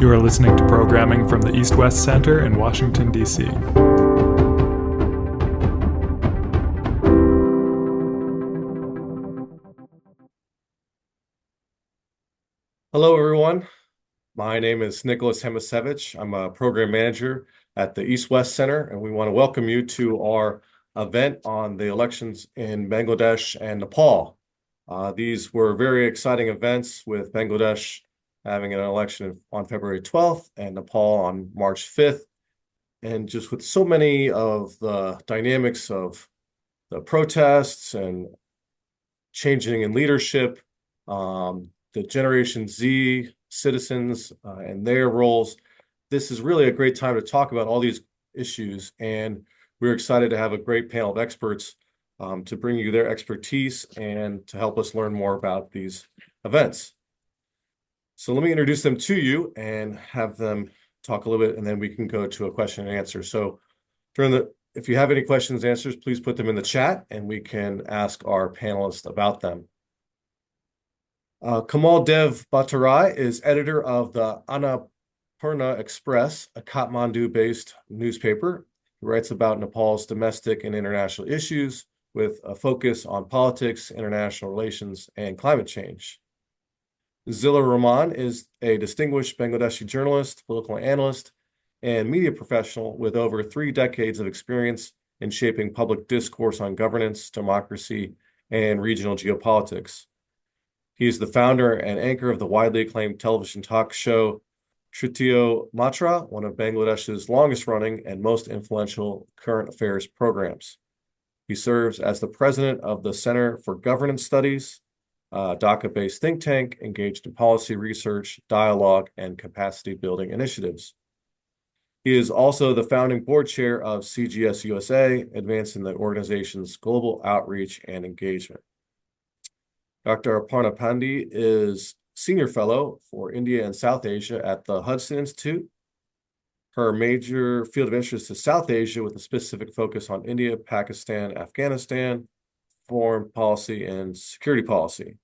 You are listening to programming from the East-West Center in Washington, D.C. Hello, everyone. My name is Nicholas Hemisevich. I'm a program manager at the East-West Center, and we want to welcome you to our event on the elections in Bangladesh and Nepal. These were very exciting events, with Bangladesh having an election on February 12th and Nepal on March 5th. And just with so many of the dynamics of the protests and changing in leadership, the Generation Z citizens and their roles, this is really a great time to talk about all these issues. And we're excited to have a great panel of experts to bring you their expertise and to help us learn more about these events. So let me introduce them to you and have them talk a little bit, and then we can go to a question and answer. So if you have any questions and answers, please put them in the chat and we can ask our panelists about them. Kamal Dev Bhattarai is editor of the Annapurna Express, a Kathmandu-based newspaper. He writes about Nepal's domestic and international issues with a focus on politics, international relations, and climate change. Zilla Rahman is a distinguished Bangladeshi journalist, political analyst, and media professional with over 3 decades of experience in shaping public discourse on governance, democracy, and regional geopolitics. He is the founder and anchor of the widely acclaimed television talk show Tritiyo Matra, one of Bangladesh's longest-running and most influential current affairs programs. He serves as the president of the Center for Governance Studies, a Dhaka-based think tank engaged in policy research, dialogue, and capacity-building initiatives. He is also the founding board chair of CGS USA, advancing the organization's global outreach and engagement. Dr. Aparna Pandey is Senior Fellow for India and South Asia at the Hudson Institute. Her major field of interest is South Asia, with a specific focus on India, Pakistan, Afghanistan, foreign policy, and security policy.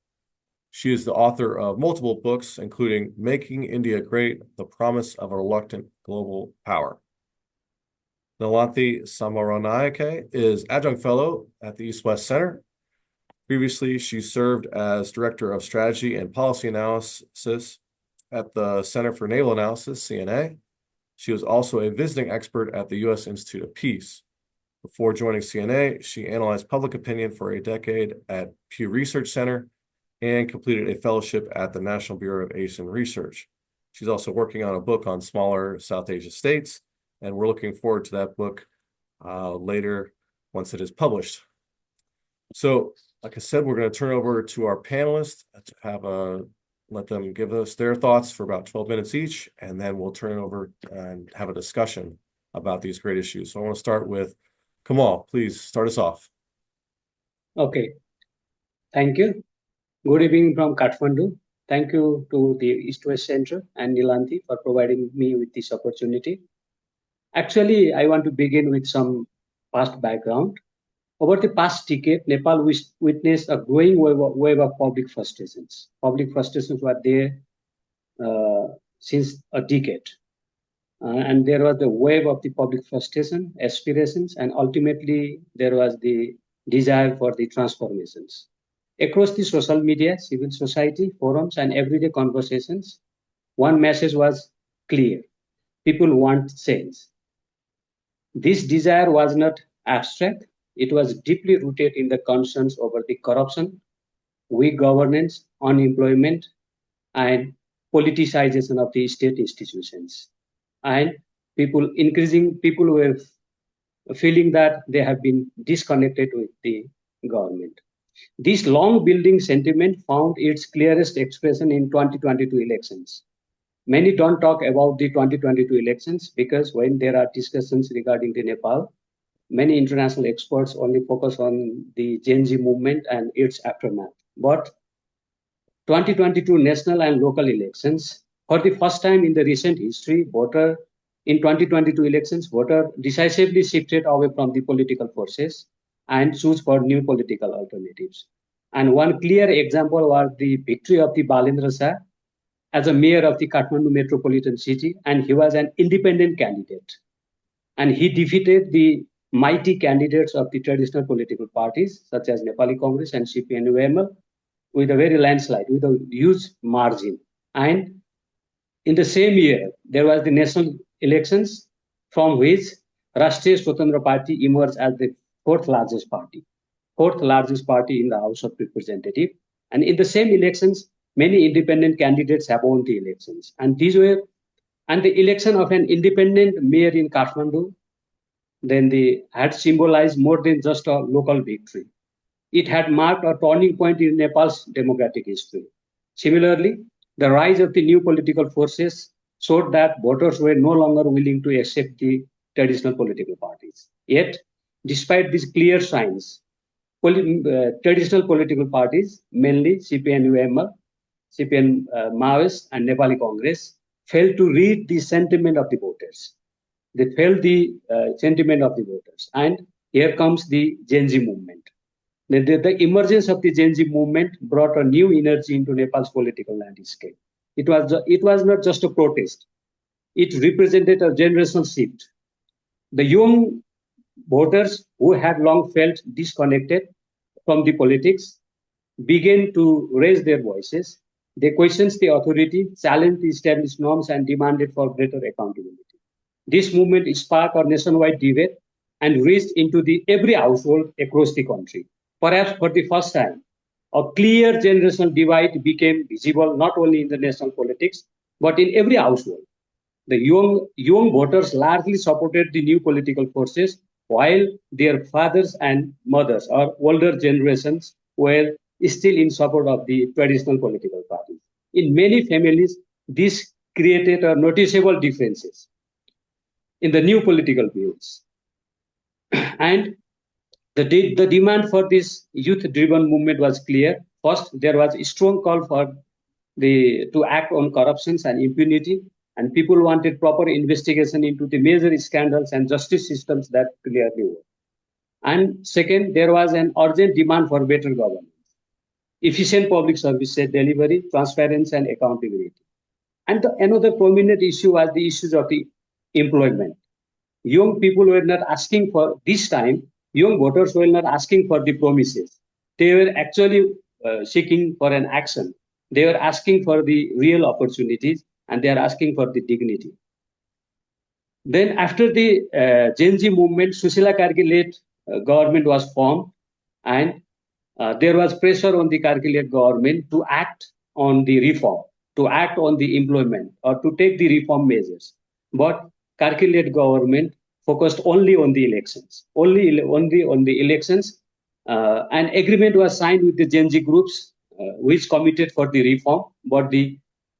She is the author of multiple books, including Making India Great: The Promise of a Reluctant Global Power. Nilanthi Samaranayake is Adjunct Fellow at the East-West Center. Previously, she served as Director of Strategy and Policy Analysis at the Center for Naval Analysis, CNA. She was also a visiting expert at the U.S. Institute of Peace. Before joining CNA, she analyzed public opinion for a decade at Pew Research Center and completed a fellowship at the National Bureau of Asian Research. She's also working on a book on smaller South Asia states, and we're looking forward to that book later once it is published. So, like I said, we're going to turn over to our panelists to let them give us their thoughts for about 12 minutes each, and then we'll turn it over and have a discussion about these great issues. So I want to start with Kamal. Please start us off. Okay, thank you. Good evening from Kathmandu. Thank you to the East-West Center and Nilanthi for providing me with this opportunity. Actually, I want to begin with some past background. Over the past decade, Nepal witnessed a growing wave of public frustrations. Public frustrations were there since a decade. And there was the wave of the public frustration, aspirations, and ultimately there was the desire for the transformations. Across the social media, civil society, forums, and everyday conversations, one message was clear: people want change. This desire was not abstract, it was deeply rooted in the concerns over the corruption, weak governance, unemployment, and politicization of the state institutions. And people were feeling that they have been disconnected with the government. This long building sentiment found its clearest expression in 2022 elections. Many don't talk about the 2022 elections because when there are discussions regarding the Nepal, many international experts only focus on the Gen Z movement and its aftermath. But 2022 national and local elections, for the first time in the recent history, voter decisively shifted away from the political forces and choose for new political alternatives. And one clear example was the victory of the Balendra Shah as a mayor of the Kathmandu metropolitan city, and he was an independent candidate. And he defeated the mighty candidates of the traditional political parties, such as Nepali Congress and CPN-UML, with a very landslide, with a huge margin. And in the same year, there was the national elections, from which Rashtriya Swatandra Party emerged as the fourth largest party in the House of Representatives. And in the same elections, many independent candidates have won the elections. And the election of an independent mayor in Kathmandu had symbolized more than just a local victory. It had marked a turning point in Nepal's democratic history. Similarly, the rise of the new political forces showed that voters were no longer willing to accept the traditional political parties. Yet, despite these clear signs, traditional political parties, mainly CPN-UML, CPN Maoist, and Nepali Congress, failed to read the sentiment of the voters. They felt the sentiment of the voters. And here comes the Gen Z movement. The emergence of the Gen Z movement brought a new energy into Nepal's political landscape. It was not just a protest. It represented a generational shift. The young voters who had long felt disconnected from the politics began to raise their voices. They questioned the authority, challenged the established norms, and demanded for greater accountability. This movement sparked a nationwide debate and reached into every household across the country. Perhaps for the first time, a clear generational divide became visible not only in the national politics, but in every household. The young voters largely supported the new political forces, while their fathers and mothers or older generations were still in support of the traditional political parties. In many families, this created a noticeable differences in the new political views. And the demand for this youth-driven movement was clear. First, there was a strong call for to act on corruptions and impunity, and people wanted proper investigation into the major scandals and justice systems that clearly were. And second, there was an urgent demand for better governance, efficient public service delivery, transparency, and accountability. And another prominent issue was the issues of the employment. Young people were not asking for this time. Young voters were not asking for the promises. They were actually seeking for an action. They were asking for the real opportunities, and they are asking for the dignity. Then after the Gen Z movement, Susila Kargi-led government was formed, and there was pressure on the Kargi-led government to act on the reform, to act on the employment, or to take the reform measures. But Kargi-led government focused only on the elections, only on the elections. An agreement was signed with the Gen Z groups, which committed for the reform, but the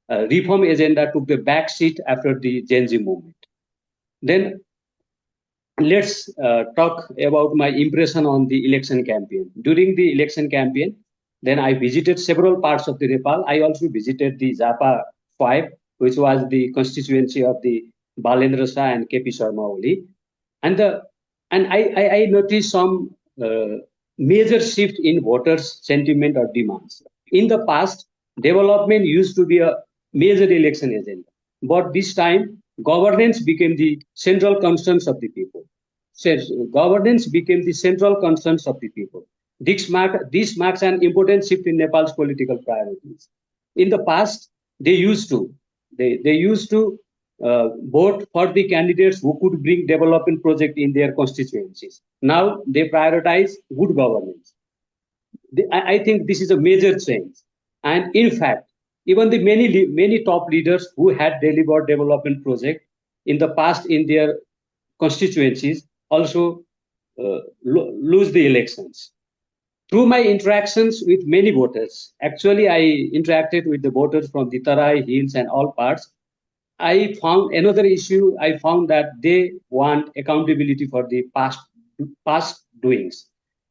reform agenda took the back seat after the Gen Z movement. Then let's talk about my impression on the election campaign. During the election campaign, then I visited several parts of the Nepal. I also visited the Japa 5, which was the constituency of the Balendra Shah and KP Sharma Oli. And I noticed some major shift in voters' sentiment or demands. In the past, development used to be a major election agenda, but this time governance became the central concerns of the people. Governance became the central concerns of the people. This marks an important shift in Nepal's political priorities. In the past, they used to vote for the candidates who could bring development project in their constituencies. Now they prioritize good governance. I think this is a major change. And in fact, even the many top leaders who had delivered development project in the past in their constituencies also lose the elections. Through my interactions with many voters, actually I interacted with the voters from the Tarai, Hills, and all parts. I found another issue. I found that they want accountability for the past doings,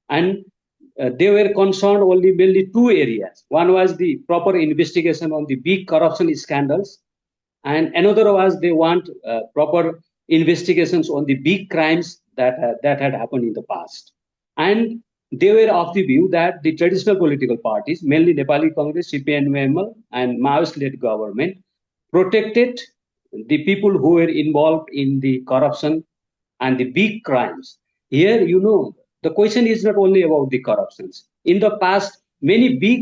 and they were concerned only mainly two areas. One was the proper investigation on the big corruption scandals, and another was they want proper investigations on the big crimes that had happened in the past. And they were of the view that the traditional political parties, mainly Nepali Congress, CPNML, and Maoist-led government, protected the people who were involved in the corruption and the big crimes. Here, the question is not only about the corruptions. In the past, many big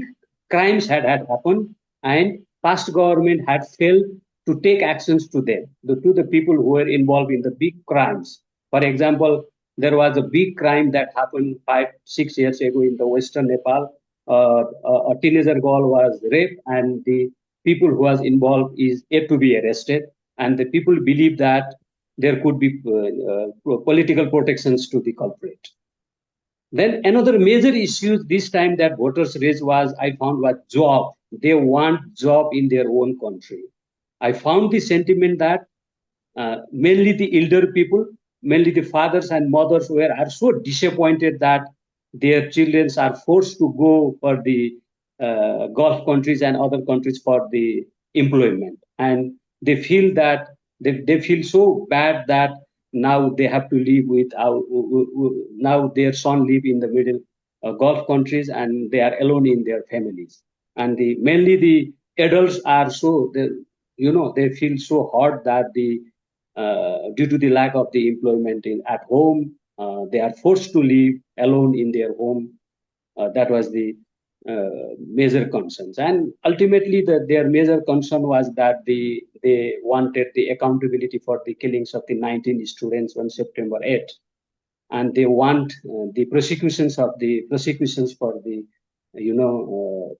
crimes had happened, and past government had failed to take actions to them, to the people who were involved in the big crimes. For example, there was a big crime that happened 5, 6 years ago in the Western Nepal. A teenager girl was raped, and the people who was involved is yet to be arrested. And the people believe that there could be political protections to the culprit. Then another major issue this time that voters raised was, I found, was job. They want job in their own country. I found the sentiment that mainly the elder people, mainly the fathers and mothers are so disappointed that their children are forced to go for the Gulf countries and other countries for the employment. And they feel that they feel so bad that now they have to live with now their son live in the middle Gulf countries, and they are alone in their families. And mainly the adults are so they feel so hard that due to the lack of the employment at home, they are forced to live alone in their home. That was the major concerns. And ultimately, their major concern was that they wanted the accountability for the killings of the 19 students on September 8th. And they want the prosecutions for the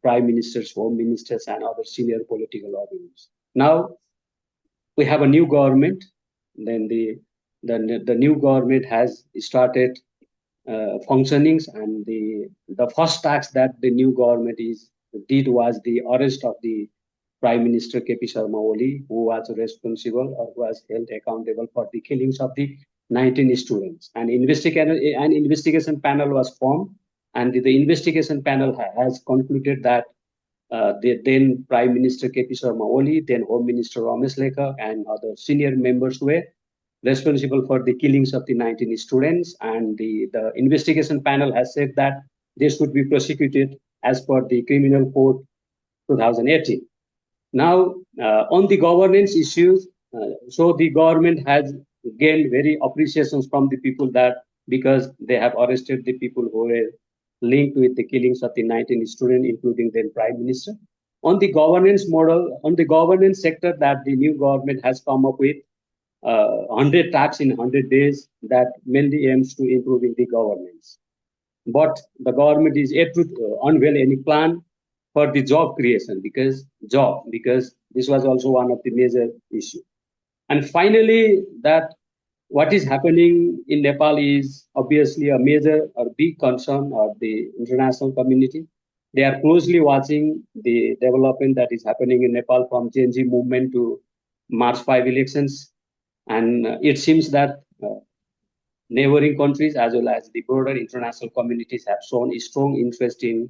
prime ministers, home ministers, and other senior political officials. Now we have a new government. Then the new government has started functionings, and the first task that the new government did was the arrest of the Prime Minister KP Sharma Oli, who was responsible or who was held accountable for the killings of the 19 students. An investigation panel was formed, and the investigation panel has concluded that the then Prime Minister KP Sharma Oli, then Home Minister Ramesh Lekha, and other senior members were responsible for the killings of the 19 students. And the investigation panel has said that they should be prosecuted as per the Criminal Code 2018. Now, on the governance issues, so the government has gained very appreciations from the people that because they have arrested the people who were linked with the killings of the 19 students, including then Prime Minister. On the governance model, on the governance sector that the new government has come up with, 100 tasks in 100 days that mainly aims to improving the governance. But the government is yet to unveil any plan for the job creation because this was also one of the major issues. And finally, that what is happening in Nepal is obviously a major or big concern of the international community. They are closely watching the development that is happening in Nepal from Gen Z movement to March 5 elections. And it seems that neighboring countries as well as the broader international communities have shown a strong interest in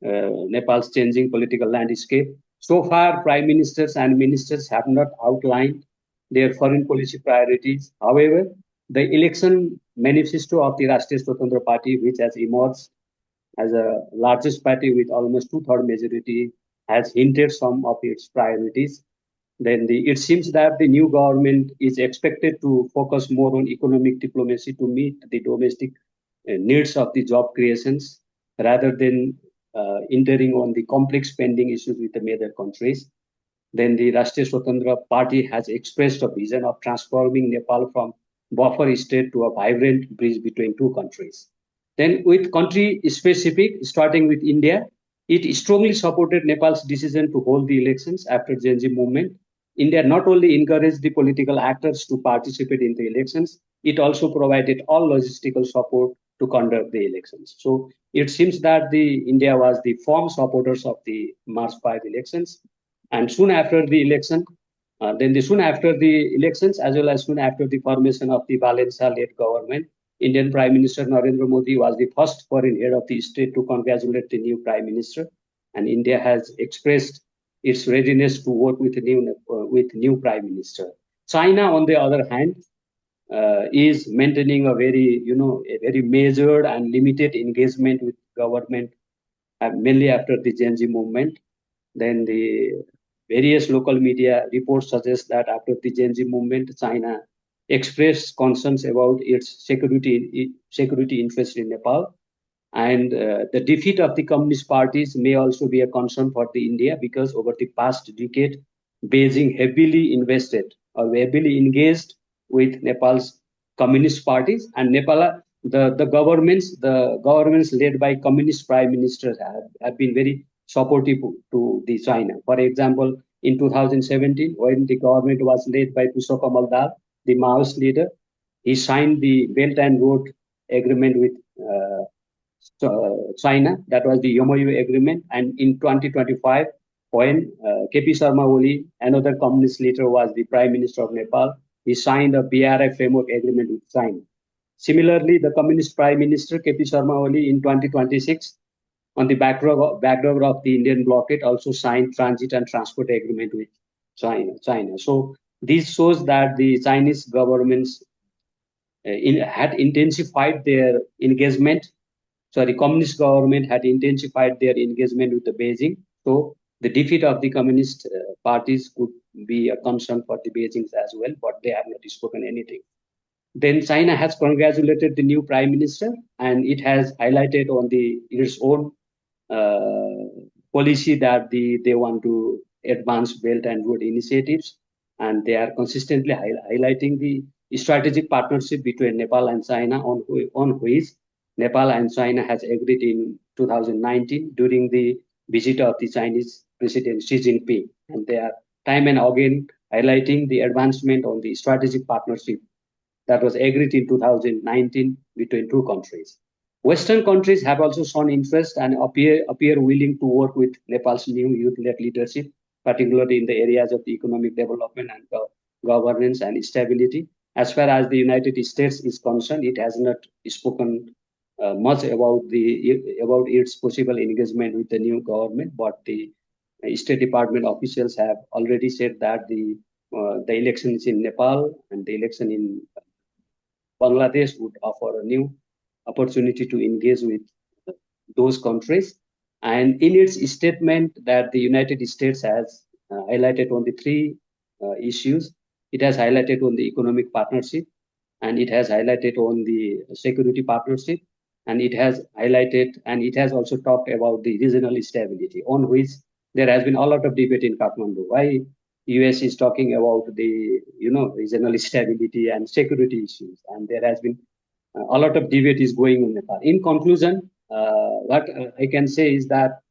Nepal's changing political landscape. So far, prime ministers and ministers have not outlined their foreign policy priorities. However, the election manifesto of the Rashtriya Swatantra Party, which has emerged as a largest party with almost two-thirds majority, has hinted some of its priorities. Then it seems that the new government is expected to focus more on economic diplomacy to meet the domestic needs of the job creations rather than entering on the complex pending issues with the major countries. Then the Rashtriya Swatantra Party has expressed a vision of transforming Nepal from buffer state to a vibrant bridge between two countries. Then with country specific, starting with India, it strongly supported Nepal's decision to hold the elections after Gen Z movement. India not only encouraged the political actors to participate in the elections, it also provided all logistical support to conduct the elections. So it seems that India was the firm supporters of the March 5 elections. And soon after the election, soon after the elections, as well as soon after the formation of the Valensa-led government, Indian Prime Minister Narendra Modi was the first foreign head of the state to congratulate the new Prime Minister. And India has expressed its readiness to work with new Prime Minister. China, on the other hand, is maintaining a very, a very measured and limited engagement with government, mainly after the Gen Z movement. Then the various local media reports suggest that after the Gen Z movement, China expressed concerns about its security interest in Nepal. And the defeat of the communist parties may also be a concern for the India, because over the past decade, Beijing heavily invested or heavily engaged with Nepal's communist parties, and Nepal, the governments led by communist prime ministers have been very supportive to the China. For example, in 2017, when the government was led by Pushpa Dal, the Maoist leader, he signed the Belt and Road Agreement with China. That was the MOU agreement. And in 2025, when KP Sharma Oli, another communist leader, was the Prime Minister of Nepal, he signed a BRI framework agreement with China. Similarly, the Communist Prime Minister KP Sharma Oli in 2026, on the backdrop of the Indian blockade, also signed transit and transport agreement with China. So this shows that the Chinese governments had intensified their engagement. Sorry, communist government had intensified their engagement with the Beijing. So the defeat of the communist parties could be a concern for the Beijing as well, but they have not spoken anything. Then China has congratulated the new prime minister, and it has highlighted on its own policy that they want to advance Belt and Road initiatives, and they are consistently highlighting the strategic partnership between Nepal and China, on which Nepal and China has agreed in 2019 during the visit of the Chinese President Xi Jinping, and they are time and again highlighting the advancement on the strategic partnership that was agreed in 2019 between two countries. Western countries have also shown interest and appear willing to work with Nepal's new youth-led leadership, particularly in the areas of the economic development and governance and stability. As far as the United States is concerned, it has not spoken much about its possible engagement with the new government, but the State Department officials have already said that the elections in Nepal and the election in Bangladesh would offer a new opportunity to engage with those countries. And in its statement that the United States has highlighted on the three issues, it has highlighted on the economic partnership, and it has highlighted on the security partnership, and it has also talked about the regional stability, on which there has been a lot of debate in Kathmandu. Why US is talking about the regional stability and security issues, and there has been a lot of debate is going in Nepal. In conclusion, what I can say is that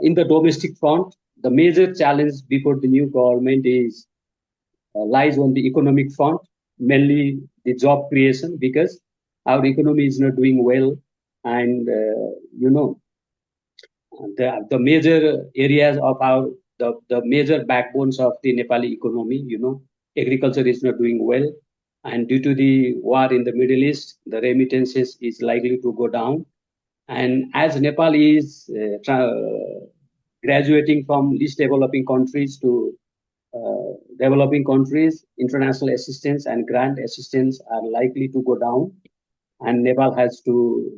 in the domestic front, the major challenge before the new government lies on the economic front, mainly the job creation, because our economy is not doing well, and the major areas of the major backbones of the Nepali economy, agriculture is not doing well, and due to the war in the Middle East, the remittances is likely to go down. And as Nepal is graduating from least developing countries to developing countries, international assistance and grant assistance are likely to go down, and Nepal has to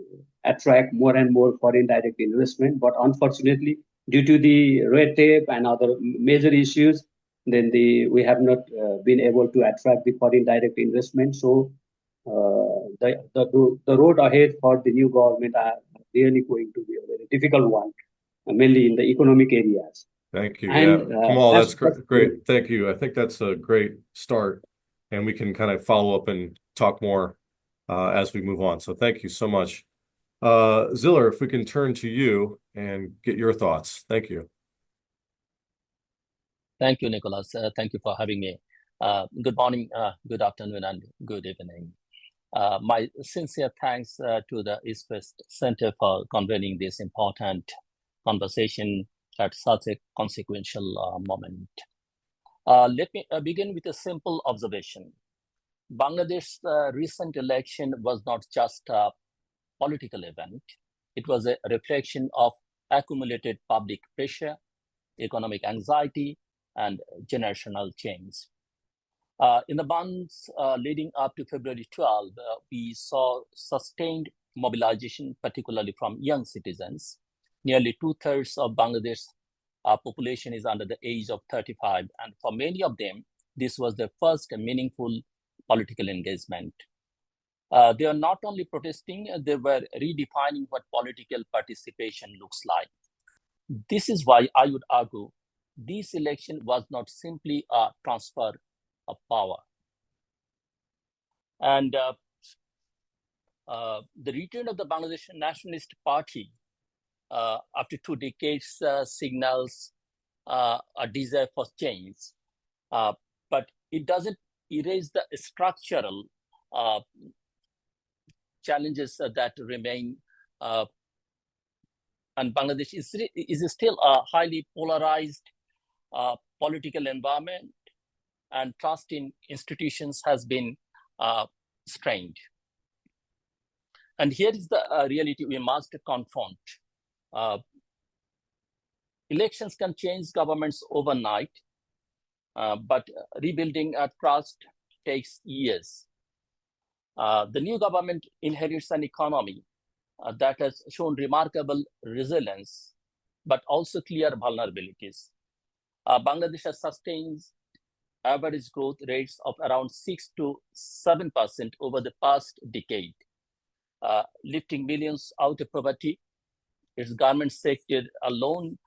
attract more and more foreign direct investment. But unfortunately, due to the red tape and other major issues, then we have not been able to attract the foreign direct investment. So the road ahead for the new government are really going to be a very difficult one, mainly in the economic areas. Thank you. And Yeah, Kamal, that's great. Thank you. I think that's a great start, and we can kind of follow up and talk more as we move on. So thank you so much. Ziller, if we can turn to you and get your thoughts. Thank you. Thank you, Nicholas. Thank you for having me. Good morning, good afternoon, and good evening. My sincere thanks to the East West Center for convening this important conversation at such a consequential moment. Let me begin with a simple observation. Bangladesh's recent election was not just a political event. It was a reflection of accumulated public pressure, economic anxiety, and generational change. In the months leading up to February 12, we saw sustained mobilization, particularly from young citizens. Nearly 2/3 of Bangladesh's population is under the age of 35, and for many of them, this was their first meaningful political engagement. They are not only protesting, they were redefining what political participation looks like. This is why I would argue this election was not simply a transfer of power. And the return of the Bangladesh Nationalist Party after 2 decades signals a desire for change, but it doesn't erase the structural challenges that remain. And Bangladesh is still a highly polarized political environment, and trust in institutions has been strained. And here is the reality we must confront. Elections can change governments overnight, but rebuilding trust takes years. The new government inherits an economy that has shown remarkable resilience, but also clear vulnerabilities. Bangladesh has sustained average growth rates of around 6 to 7% over the past decade, lifting millions out of poverty. Its garment sector alone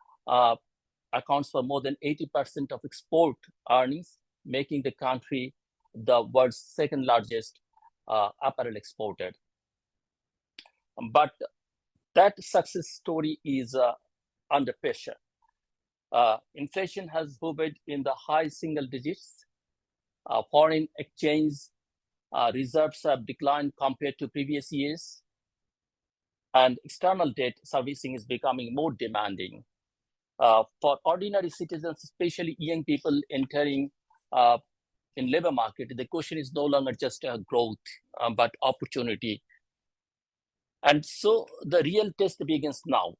accounts for more than 80% of export earnings, making the country the world's second largest apparel exporter. But that success story is under pressure. Inflation has hovered in the high single digits. Foreign exchange reserves have declined compared to previous years. And external debt servicing is becoming more demanding. For ordinary citizens, especially young people entering in labor market, the question is no longer just growth, but opportunity. And so the real test begins now.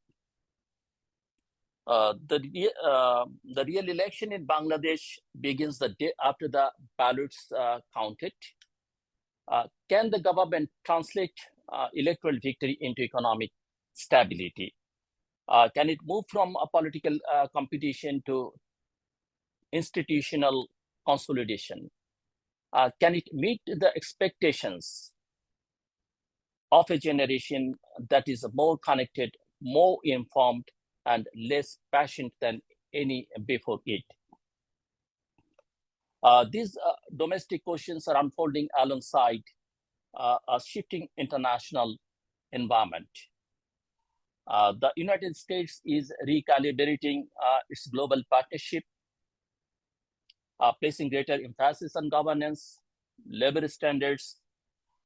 The real election in Bangladesh begins the day after the ballots counted. Can the government translate electoral victory into economic stability? Can it move from a political competition to institutional consolidation? Can it meet the expectations of a generation that is more connected, more informed, and less passionate than any before it? These domestic questions are unfolding alongside a shifting international environment. The United States is recalibrating its global partnership, placing greater emphasis on governance, labor standards,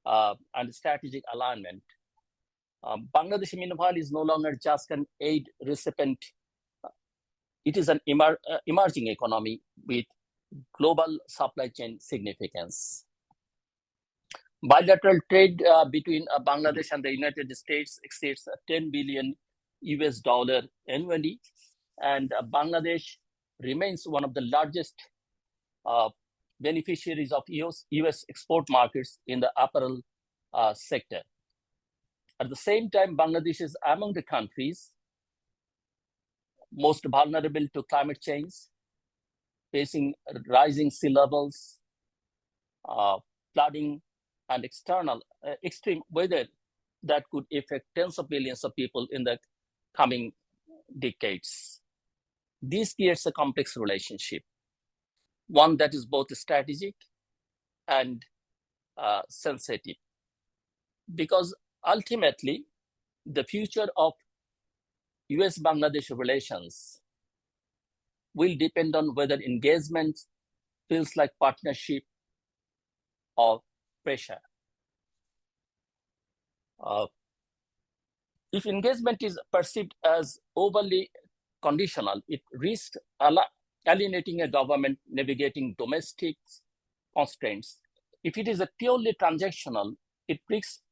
and strategic alignment. Bangladesh, meanwhile, is no longer just an aid recipient. It is an emerging economy with global supply chain significance. Bilateral trade between Bangladesh and the United States exceeds $10 billion annually, and Bangladesh remains one of the largest beneficiaries of US export markets in the apparel sector. At the same time, Bangladesh is among the countries most vulnerable to climate change, facing rising sea levels, flooding, and extreme weather that could affect tens of millions of people in the coming decades. This creates a complex relationship, one that is both strategic and sensitive, because ultimately, the future of US-Bangladesh relations will depend on whether engagement feels like partnership or pressure. If engagement is perceived as overly conditional, it risks alienating a government navigating domestic constraints. If it is a purely transactional, it risks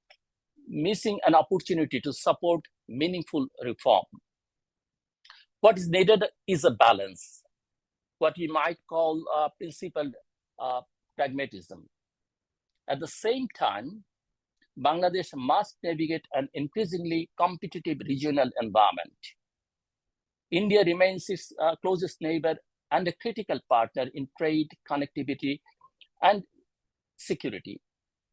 missing an opportunity to support meaningful reform. What is needed is a balance, what we might call principled pragmatism. At the same time, Bangladesh must navigate an increasingly competitive regional environment. India remains its closest neighbor and a critical partner in trade, connectivity, and security.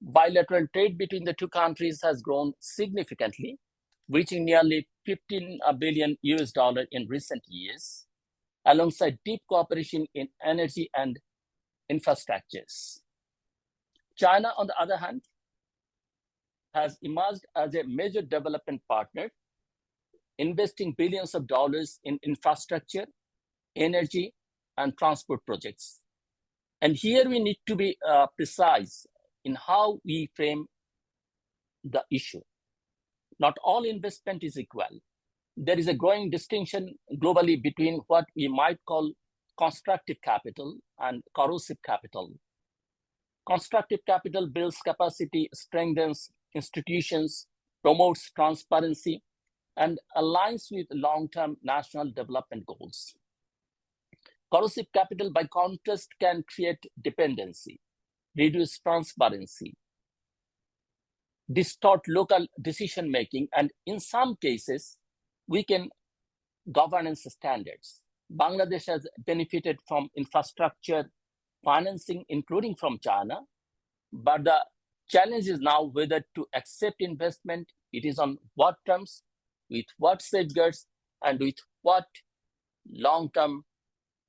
Bilateral trade between the two countries has grown significantly, reaching nearly 15 billion US dollar in recent years, alongside deep cooperation in energy and infrastructures. China, on the other hand, has emerged as a major development partner, investing billions of dollars in infrastructure, energy, and transport projects. And here we need to be precise in how we frame the issue. Not all investment is equal. There is a growing distinction globally between what we might call constructive capital and corrosive capital. Constructive capital builds capacity, strengthens institutions, promotes transparency, and aligns with long-term national development goals. Corrosive capital, by contrast, can create dependency, reduce transparency, distort local decision-making, and in some cases, weaken governance standards. Bangladesh has benefited from infrastructure financing, including from China, but the challenge is now whether to accept investment. It is on what terms, with what safeguards, and with what long-term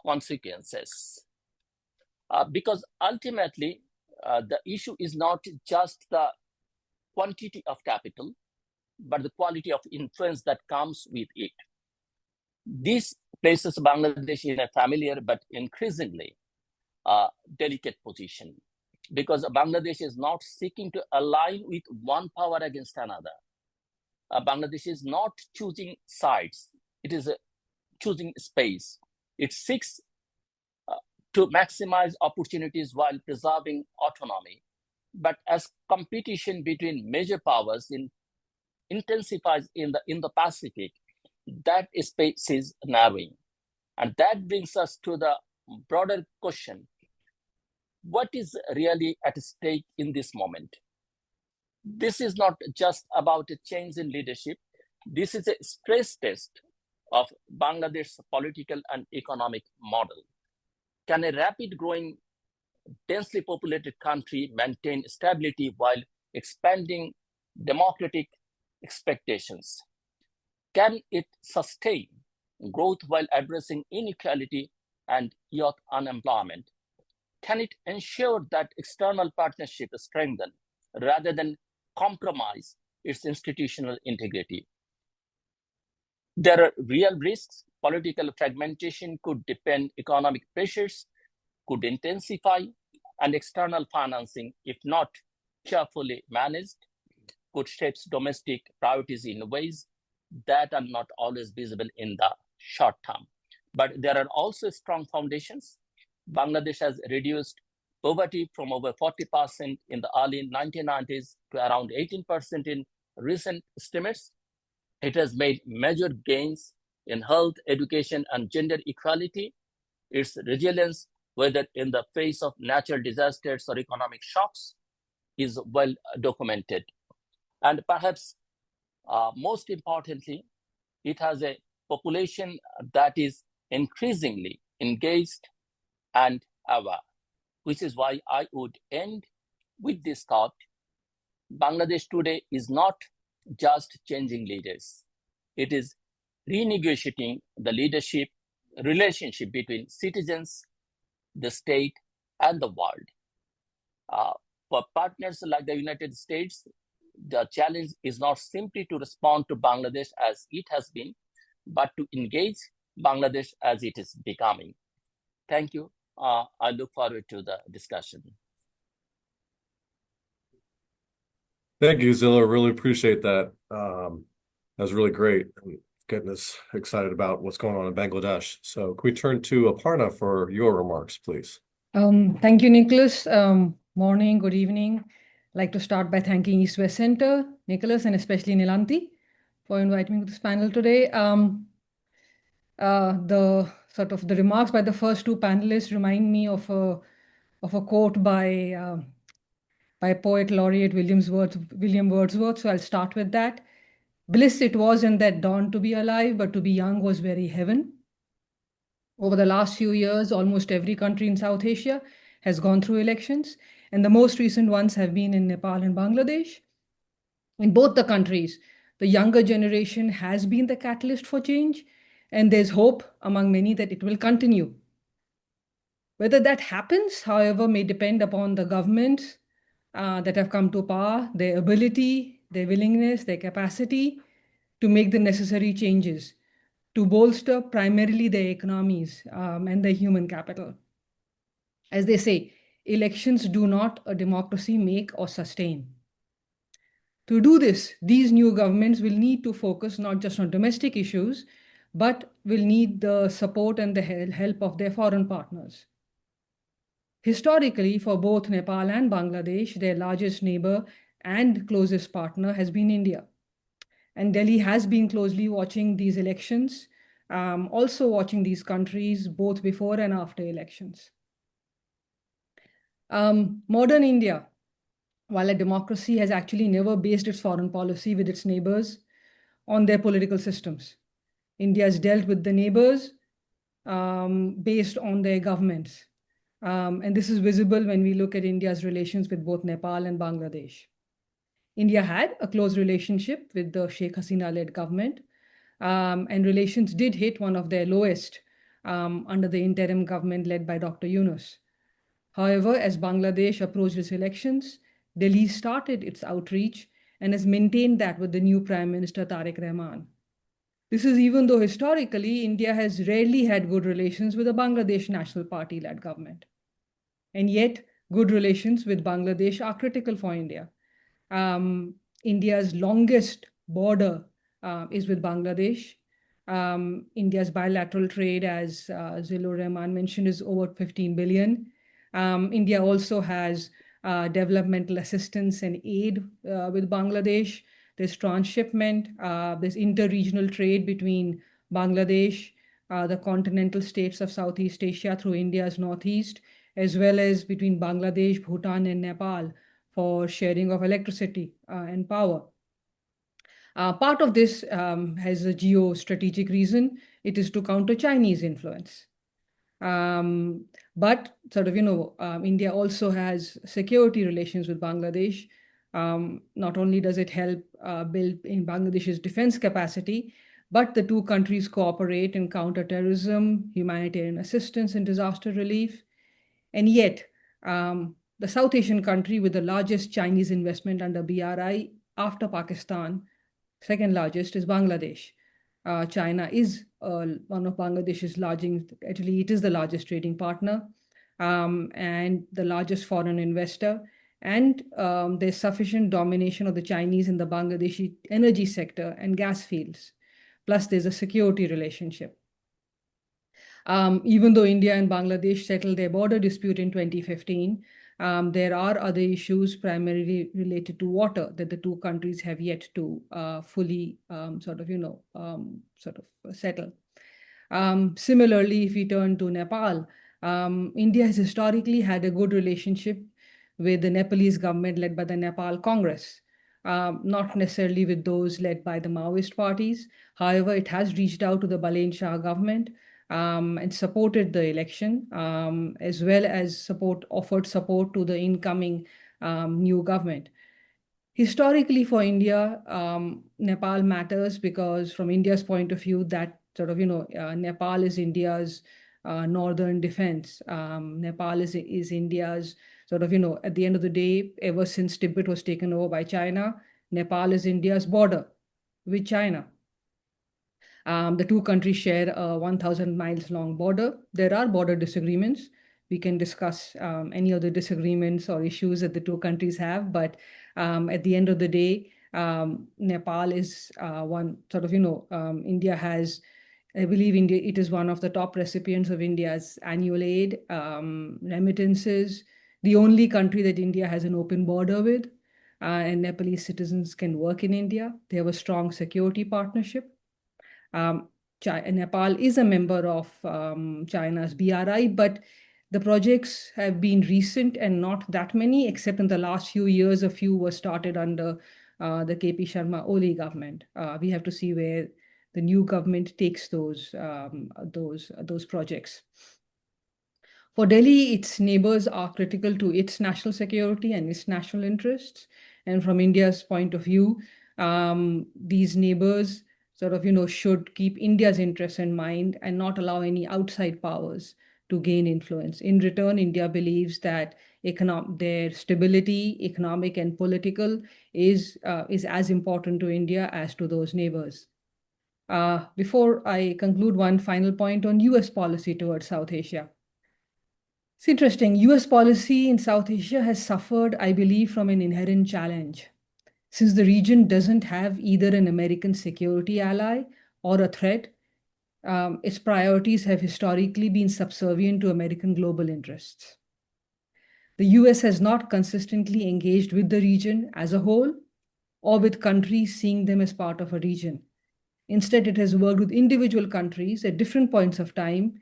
consequences. Because ultimately, the issue is not just the quantity of capital, but the quality of influence that comes with it. This places Bangladesh in a familiar but increasingly delicate position, because Bangladesh is not seeking to align with one power against another. Bangladesh is not choosing sides, it is choosing space. It seeks to maximize opportunities while preserving autonomy. But as competition between major powers intensifies in the Indo-Pacific, that space is narrowing. And that brings us to the broader question: what is really at stake in this moment? This is not just about a change in leadership. This is a stress test of Bangladesh's political and economic model. Can a rapid growing, densely populated country maintain stability while expanding democratic expectations? Can it sustain growth while addressing inequality and youth unemployment? Can it ensure that external partnerships strengthen rather than compromise its institutional integrity? There are real risks. Political fragmentation could deepen, economic pressures could intensify, and external financing, if not carefully managed, could shape domestic priorities in ways that are not always visible in the short term. But there are also strong foundations. Bangladesh has reduced poverty from over 40% in the early 1990s to around 18% in recent estimates. It has made major gains in health, education, and gender equality. Its resilience, whether in the face of natural disasters or economic shocks, is well documented. And perhaps most importantly, it has a population that is increasingly engaged and aware, which is why I would end with this thought: Bangladesh today is not just changing leaders. It is renegotiating the leadership relationship between citizens, the state, and the world. For partners like the United States, the challenge is not simply to respond to Bangladesh as it has been, but to engage Bangladesh as it is becoming. Thank you. I look forward to the discussion. Thank you, Zilla. Really appreciate that. That was really great. Getting us excited about what's going on in Bangladesh. So can we turn to Aparna for your remarks, please? Thank you, Nicholas. Morning, good evening. I'd like to start by thanking East West Center, Nicholas, and especially Nilanthi for inviting me to this panel today. The remarks by the first two panelists remind me of a of a quote by poet laureate William Wordsworth. So I'll start with that. Bliss it was in that dawn to be alive, but to be young was very heaven. Over the last few years, almost every country in South Asia has gone through elections, and the most recent ones have been in Nepal and Bangladesh. In both the countries, the younger generation has been the catalyst for change, and there's hope among many that it will continue. Whether that happens, however, may depend upon the governments that have come to power, their ability, their willingness, their capacity to make the necessary changes to bolster primarily their economies and their human capital. As they say, elections do not a democracy make or sustain. To do this, these new governments will need to focus not just on domestic issues, but will need the support and the help of their foreign partners. Historically, for both Nepal and Bangladesh, their largest neighbor and closest partner has been India. And Delhi has been closely watching these elections, also watching these countries both before and after elections. Modern India, while a democracy, has actually never based its foreign policy with its neighbors on their political systems. India has dealt with the neighbors based on their governments. And this is visible when we look at India's relations with both Nepal and Bangladesh. India had a close relationship with the Sheikh Hasina-led government, and relations did hit one of their lowest under the interim government led by Dr. Yunus. However, as Bangladesh approached its elections, Delhi started its outreach and has maintained that with the new Prime Minister Tariq Rahman. This is even though historically India has rarely had good relations with the Bangladesh National Party-led government. And yet, good relations with Bangladesh are critical for India. India's longest border is with Bangladesh. India's bilateral trade, as Zilur Rahman mentioned, is over 15 billion. India also has developmental assistance and aid with Bangladesh. There's transshipment, there's inter-regional trade between Bangladesh, the continental states of Southeast Asia through India's northeast, as well as between Bangladesh, Bhutan, and Nepal for sharing of electricity and power. Part of this has a geostrategic reason. It is to counter Chinese influence. But sort of, India also has security relations with Bangladesh. Not only does it help build in Bangladesh's defense capacity, but the two countries cooperate in counterterrorism, humanitarian assistance, and disaster relief. And yet, the South Asian country with the largest Chinese investment under BRI after Pakistan, second largest, is Bangladesh. China is one of Bangladesh's largest, actually it is the largest trading partner and the largest foreign investor. And there's sufficient domination of the Chinese in the Bangladeshi energy sector and gas fields. Plus, there's a security relationship. Even though India and Bangladesh settled their border dispute in 2015, there are other issues primarily related to water that the two countries have yet to fully settle. Similarly, if we turn to Nepal, India has historically had a good relationship with the Nepalese government led by the Nepal Congress, not necessarily with those led by the Maoist parties. However, it has reached out to the Balain Shah government and supported the election, as well as offered support to the incoming new government. Historically, for India, Nepal matters because from India's point of view, that Nepal is India's northern defense. Nepal is India's at the end of the day, ever since Tibet was taken over by China, Nepal is India's border with China. The two countries share a 1,000 miles long border. There are border disagreements. We can discuss any of the disagreements or issues that the two countries have, but at the end of the day, Nepal is India has, I believe it is one of the top recipients of India's annual aid, remittances, the only country that India has an open border with, and Nepalese citizens can work in India. They have a strong security partnership. Nepal is a member of China's BRI, but The projects have been recent and not that many, except in the last few years, a few were started under the KP Sharma Oli government. We have to see where the new government takes those projects. For Delhi, its neighbors are critical to its national security and its national interests. And from India's point of view, these neighbors should keep India's interests in mind and not allow any outside powers to gain influence. In return, India believes that their stability, economic and political, is as important to India as to those neighbors. Before I conclude, one final point on US policy towards South Asia. It's interesting, US policy in South Asia has suffered, I believe, from an inherent challenge. Since the region doesn't have either an American security ally or a threat, its priorities have historically been subservient to American global interests. The US has not consistently engaged with the region as a whole or with countries seeing them as part of a region. Instead, it has worked with individual countries at different points of time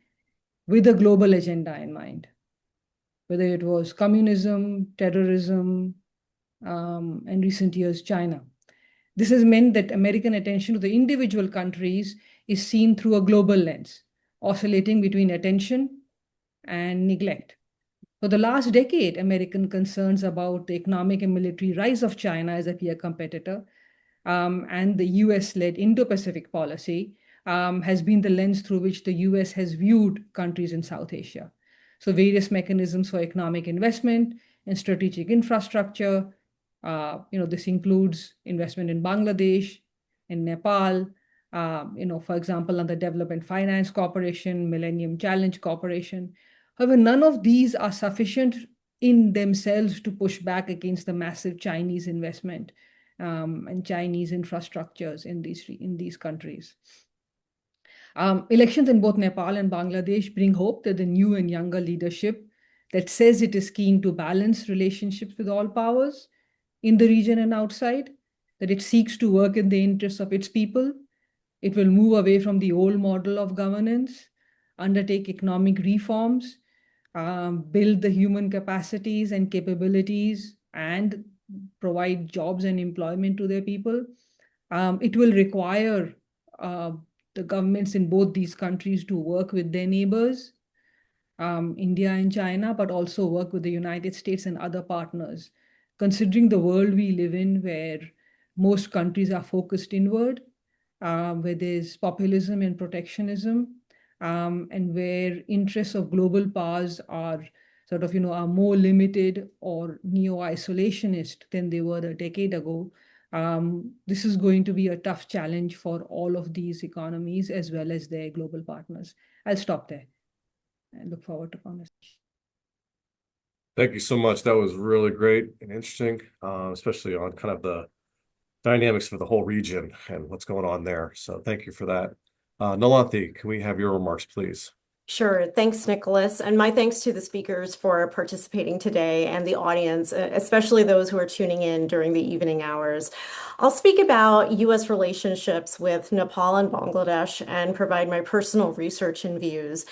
with a global agenda in mind, whether it was communism, terrorism, and recent years, China. This has meant that American attention to the individual countries is seen through a global lens, oscillating between attention and neglect. For the last decade, American concerns about the economic and military rise of China as a peer competitor and the US-led Indo-Pacific policy has been the lens through which the US has viewed countries in South Asia. So various mechanisms for economic investment and strategic infrastructure. This includes investment in Bangladesh, in Nepal, for example, under Development Finance Corporation, Millennium Challenge Corporation. However, none of these are sufficient in themselves to push back against the massive Chinese investment and Chinese infrastructures in these countries. Elections in both Nepal and Bangladesh bring hope that the new and younger leadership that says it is keen to balance relationships with all powers in the region and outside, that it seeks to work in the interests of its people. It will move away from the old model of governance, undertake economic reforms, build the human capacities and capabilities, and provide jobs and employment to their people. It will require the governments in both these countries to work with their neighbors, India and China, but also work with the United States and other partners. Considering the world we live in, where most countries are focused inward, where there's populism and protectionism, and where interests of global powers are are more limited or neo-isolationist than they were a decade ago. This is going to be a tough challenge for all of these economies as well as their global partners. I'll stop there and look forward to conversation. Thank you so much. That was really great and interesting, especially on kind of the dynamics for the whole region and what's going on there. So thank you for that. Nilanthi, can we have your remarks, please? Sure. Thanks, Nicholas. And my thanks to the speakers for participating today and the audience, especially those who are tuning in during the evening hours. I'll speak about U.S. relationships with Nepal and Bangladesh and provide my personal research and views.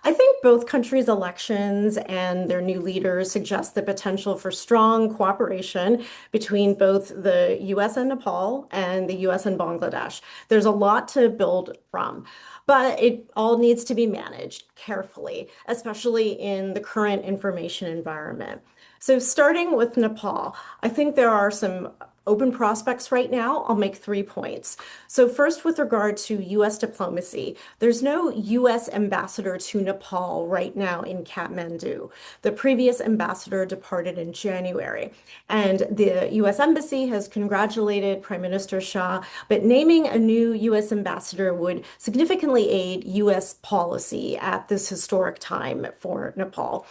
I think both countries' elections and their new leaders suggest the potential for strong cooperation between both the U.S. and Nepal and the U.S. and Bangladesh. There's a lot to build from, but it all needs to be managed carefully, especially in the current information environment. So starting with Nepal, I think there are some open prospects right now. I'll make 3 points. So first, with regard to U.S. diplomacy, there's no U.S. ambassador to Nepal right now in Kathmandu. The previous ambassador departed in January, and the U.S. Embassy has congratulated Prime Minister Shah, but naming a new U.S. ambassador would significantly aid U.S. policy at this historic time for Nepal.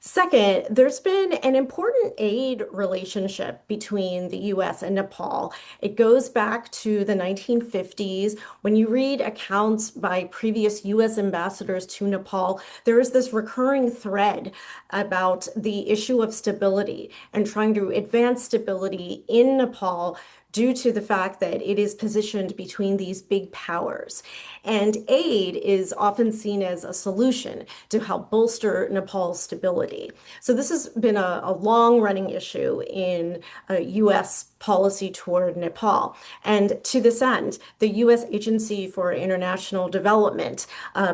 Second, there's been an important aid relationship between the U.S. and Nepal. It goes back to the 1950s. When you read accounts by previous U.S. ambassadors to Nepal, there is this recurring thread about the issue of stability and trying to advance stability in Nepal due to the fact that it is positioned between these big powers. And aid is often seen as a solution to help bolster Nepal's stability. So this has been a long-running issue in U.S. policy toward Nepal. And to this end, the U.S. Agency for International Development,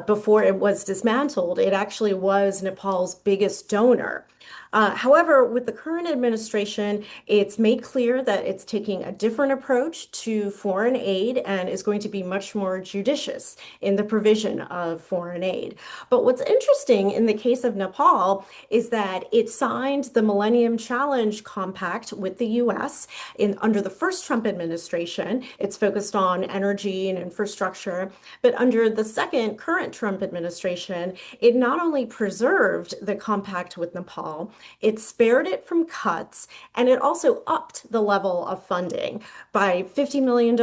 before it was dismantled, it actually was Nepal's biggest donor. However, with the current administration, it's made clear that it's taking a different approach to foreign aid and is going to be much more judicious in the provision of foreign aid. But what's interesting in the case of Nepal is that it signed the Millennium Challenge Compact with the U.S. under the first Trump administration. It's focused on energy and infrastructure. But under the second current Trump administration, it not only preserved the compact with Nepal, it spared it from cuts, and it also upped the level of funding by $50 million.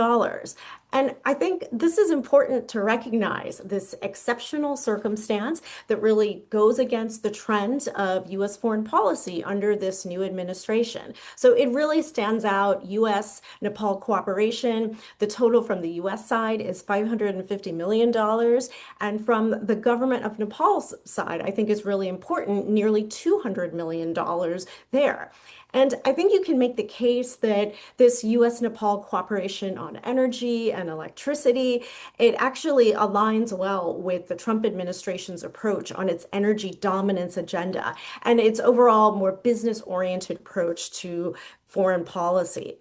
And I think this is important to recognize, this exceptional circumstance that really goes against the trend of U.S. foreign policy under this new administration. So it really stands out, U.S.-Nepal cooperation. The total from the U.S. side is $550 million. And from the government of Nepal's side, I think is really important, nearly $200 million there. And I think you can make the case that this U.S.-Nepal cooperation on energy and electricity, it actually aligns well with the Trump administration's approach on its energy dominance agenda and its overall more business-oriented approach to foreign policy.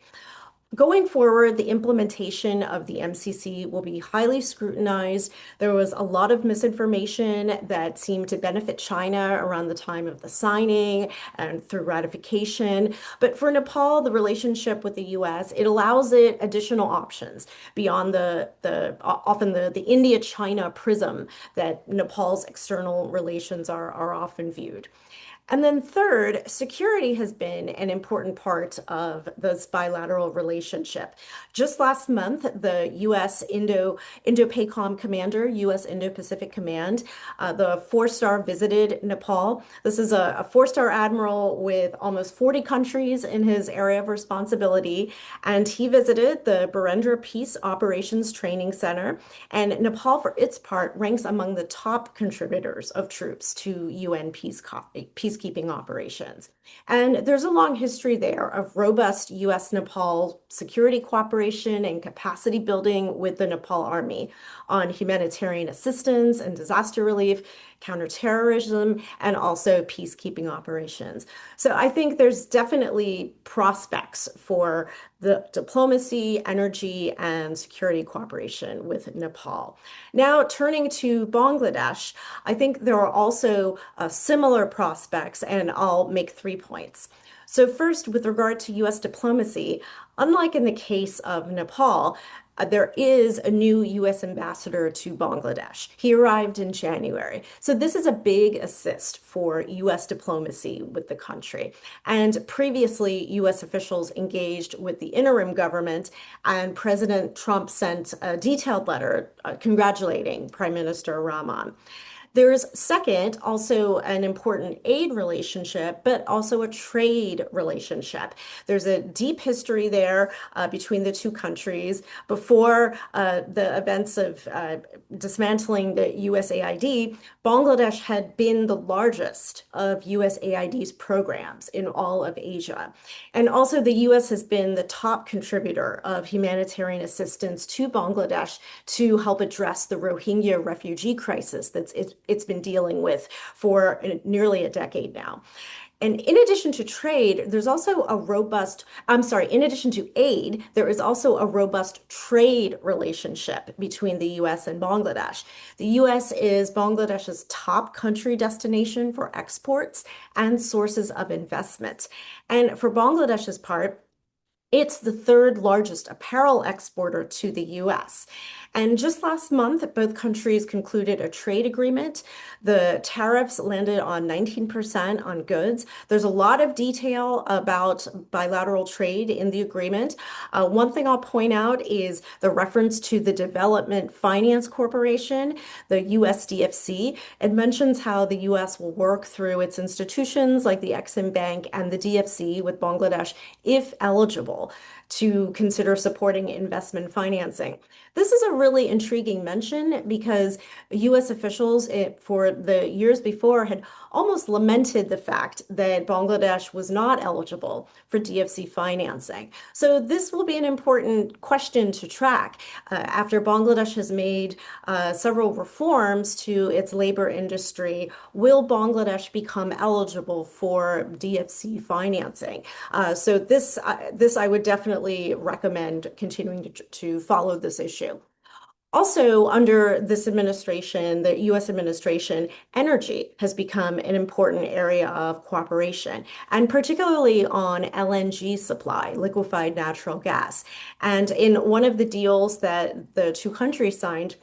Going forward, the implementation of the MCC will be highly scrutinized. There was a lot of misinformation that seemed to benefit China around the time of the signing and through ratification. But for Nepal, the relationship with the U.S., it allows it additional options beyond often the India-China prism that Nepal's external relations are often viewed. And then third, security has been an important part of this bilateral relationship. Just last month, the U.S. Indo-PACOM commander, U.S. Indo-Pacific Command, the four-star visited Nepal. This is a four-star admiral with almost 40 countries in his area of responsibility. And he visited the Barendra Peace Operations Training Center. And Nepal, for its part, ranks among the top contributors of troops to UN peacekeeping operations. And there's a long history there of robust U.S.-Nepal security cooperation and capacity building with the Nepal Army on humanitarian assistance and disaster relief, counterterrorism, and also peacekeeping operations. So I think there's definitely prospects for the diplomacy, energy, and security cooperation with Nepal. Now, turning to Bangladesh, I think there are also similar prospects, and I'll make 3 points. So first, with regard to U.S. diplomacy, unlike in the case of Nepal, there is a new U.S. ambassador to Bangladesh. He arrived in January. So this is a big assist for U.S. diplomacy with the country. And previously, U.S. officials engaged with the interim government, and President Trump sent a detailed letter congratulating Prime Minister Rahman. There's second, also an important aid relationship, but also a trade relationship. There's a deep history there between the two countries. Before the events of dismantling the USAID, Bangladesh had been the largest of USAID's programs in all of Asia. And also the US has been the top contributor of humanitarian assistance to Bangladesh to help address the Rohingya refugee crisis it's been dealing with for nearly a decade now. And in addition to trade, there's also a in addition to aid, there is also a robust trade relationship between the US and Bangladesh. The US is Bangladesh's top country destination for exports and sources of investment. And for Bangladesh's part, it's the third largest apparel exporter to the US. And just last month, both countries concluded a trade agreement. The tariffs landed on 19% on goods. There's a lot of detail about bilateral trade in the agreement. One thing I'll point out is the reference to the Development Finance Corporation, the USDFC. It mentions how the US will work through its institutions like the Exim Bank and the DFC with Bangladesh if eligible. to consider supporting investment financing. This is a really intriguing mention because U.S. officials for the years before had almost lamented the fact that Bangladesh was not eligible for DFC financing. So this will be an important question to track after Bangladesh has made several reforms to its labor industry. Will Bangladesh become eligible for DFC financing? So this I would definitely recommend continuing to follow this issue. Also, under this administration, the U.S. administration, energy has become an important area of cooperation, and particularly on LNG supply, liquefied natural gas. And in one of the deals that the two countries signed,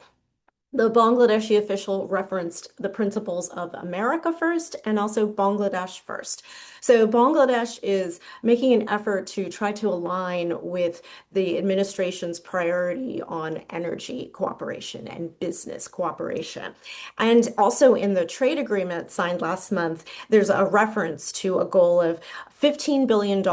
the Bangladeshi official referenced the principles of America first and also Bangladesh first. So Bangladesh is making an effort to try to align with the administration's priority on energy cooperation and business cooperation. And also in the trade agreement signed last month, there's a reference to a goal of $15 billion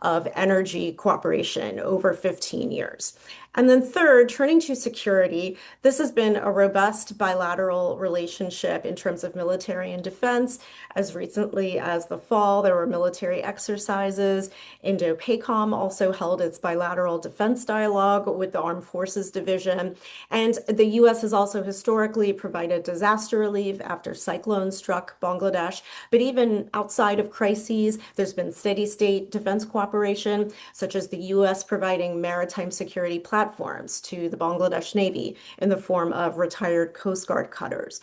of energy cooperation over 15 years. And then third, turning to security, this has been a robust bilateral relationship in terms of military and defense. As recently as the fall, there were military exercises. Indo-PACOM also held its bilateral defense dialogue with the Armed Forces Division. And the U.S. has also historically provided disaster relief after cyclones struck Bangladesh. But even outside of crises, there's been steady state defense cooperation, such as the U.S. providing maritime security platforms to the Bangladesh Navy in the form of retired Coast Guard cutters.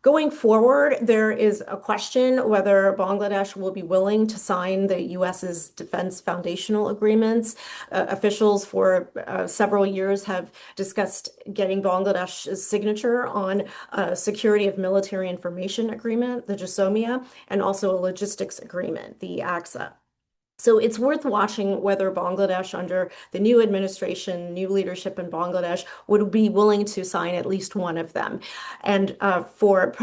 Going forward, there is a question whether Bangladesh will be willing to sign the U.S.'s defense foundational agreements. Officials for several years have discussed getting Bangladesh's signature on a security of military information agreement, the JSOMIA, and also a logistics agreement, the AXA. So it's worth watching whether Bangladesh, under the new administration, new leadership in Bangladesh, would be willing to sign at least one of them. And for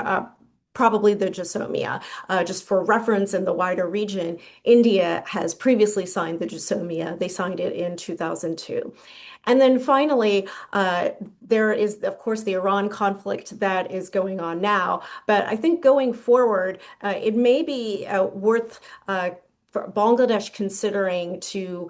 probably the JSOMIA. Just for reference in the wider region, India has previously signed the JSOMIA. They signed it in 2002. And then finally, there is, of course, the Iran conflict that is going on now. But I think going forward, it may be worth for Bangladesh considering to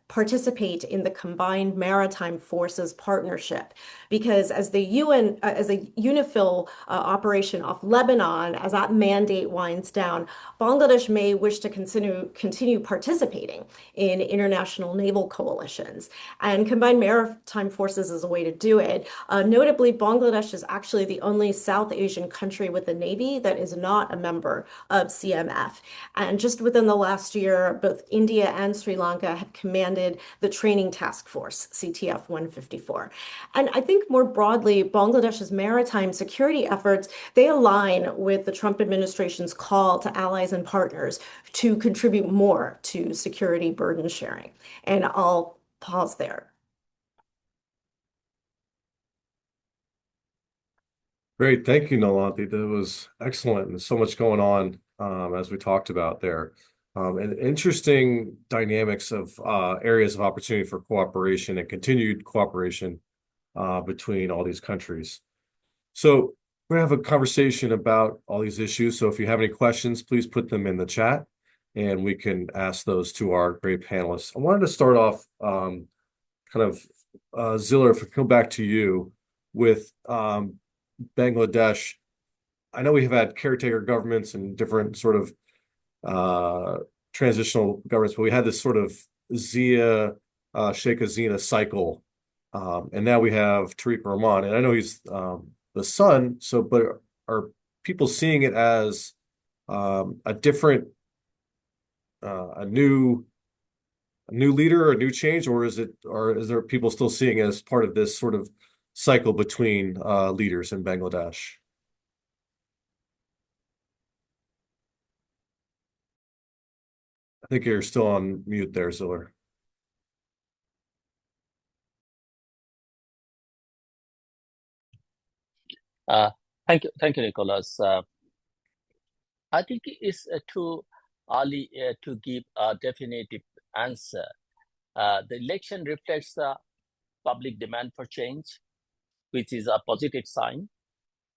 participate in the Combined Maritime Forces Partnership, because as the UN, as a UNIFIL operation off Lebanon, as that mandate winds down, Bangladesh may wish to continue participating in international naval coalitions. And Combined Maritime Forces is a way to do it. Notably, Bangladesh is actually the only South Asian country with a navy that is not a member of CMF. And just within the last year, both India and Sri Lanka have commanded the Training Task Force, CTF 154. And I think more broadly, Bangladesh's maritime security efforts, they align with the Trump administration's call to allies and partners to contribute more to security burden sharing. And I'll pause there. Great. Thank you, Nilanthi. That was excellent. And so much going on as we talked about there. And interesting dynamics of areas of opportunity for cooperation and continued cooperation between all these countries. So we're going to have a conversation about all these issues. So if you have any questions, please put them in the chat and we can ask those to our great panelists. I wanted to start off Ziller, if we come back to you with Bangladesh. I know we have had caretaker governments and different sort of transitional governments, but we had this sort of Zia, Sheikh Hasina cycle. And now we have Tariq Rahman, and I know he's the son. So, but are people seeing it as a different, a new leader, or a new change, or is there people still seeing it as part of this sort of cycle between leaders in Bangladesh? I think you're still on mute there, Ziller. Thank you, Nicholas. I think it's too early to give a definitive answer. The election reflects the public demand for change, which is a positive sign.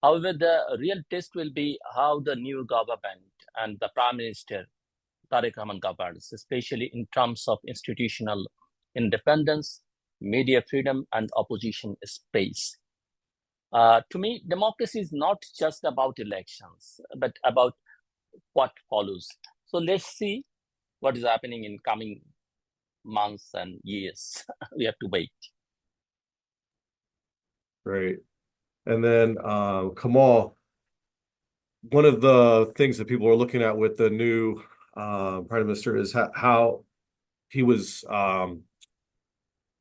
However, the real test will be how the new government and the Prime Minister, Tariq Rahman, governs, especially in terms of institutional independence, media freedom, and opposition space. To me, democracy is not just about elections, but about what follows. So let's see what is happening in coming months and years. We have to wait. Great. And then Kamal, one of the things that people are looking at with the new Prime Minister is how he was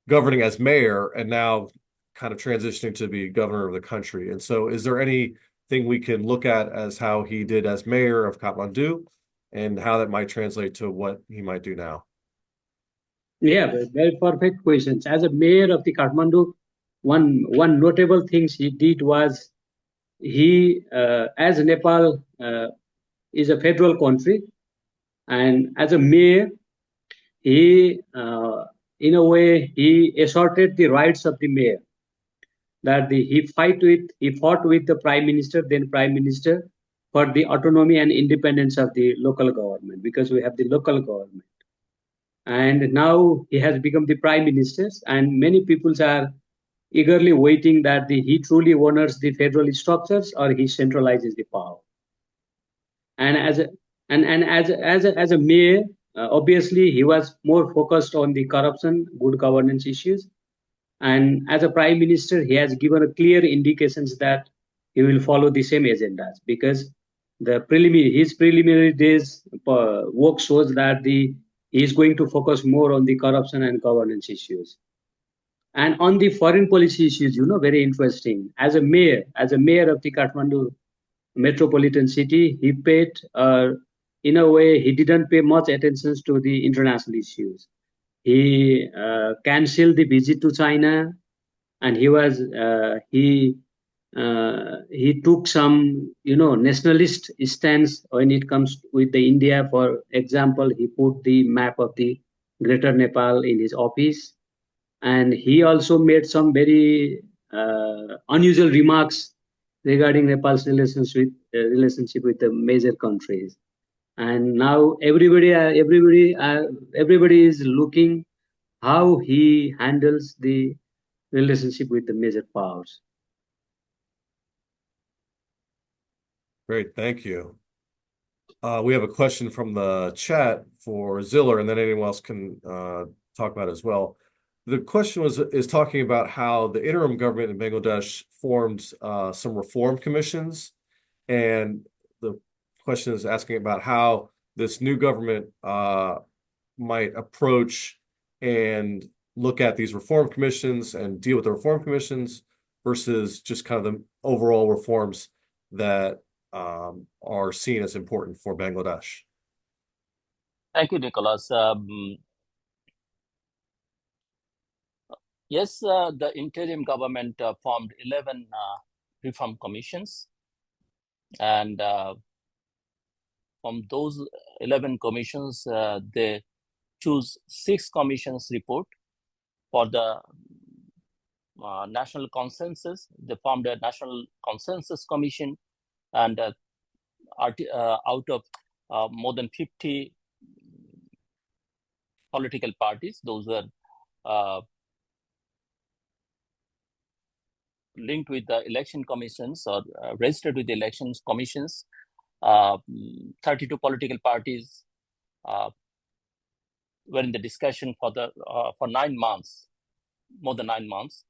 governing as mayor and now kind of transitioning to be governor of the country. And so is there anything we can look at as how he did as mayor of Kathmandu and how that might translate to what he might do now? Yeah, very perfect questions. As a mayor of the Kathmandu, one notable things he did was he, as Nepal is a federal country, and as a mayor, he, in a way, he asserted the rights of the mayor. That he fought with the prime minister, then prime minister, for the autonomy and independence of the local government, because we have the local government. And now he has become the prime minister, and many people are eagerly waiting that he truly honors the federal structures or he centralizes the power. And as a mayor, obviously he was more focused on the corruption, good governance issues. And as a prime minister, he has given a clear indications that he will follow the same agendas, because his preliminary days work shows that he is going to focus more on the corruption and governance issues. And on the foreign policy issues, very interesting. As a mayor of the Kathmandu metropolitan city, he paid, in a way, he didn't pay much attention to the international issues. He canceled the visit to China, and he took some nationalist stance when it comes with the India. For example, he put the map of the Greater Nepal in his office, and he also made some very unusual remarks regarding Nepal's relationship with the major countries. And now everybody is looking how he handles the relationship with the major powers. Great, thank you. We have a question from the chat for Ziller, and then anyone else can talk about it as well. The question is talking about how the interim government in Bangladesh formed some reform commissions, and the question is asking about how this new government might approach and look at these reform commissions and deal with the reform commissions versus just kind of the overall reforms that are seen as important for Bangladesh. Thank you, Nicholas. Yes, the interim government formed 11 reform commissions, and from those 11 commissions, they choose 6 commissions report for the national consensus. They formed a national consensus commission, and out of more than 50 political parties, those were linked with the election commissions or registered with the elections commissions. 32 political parties were in the discussion for 9 months, more than 9 months,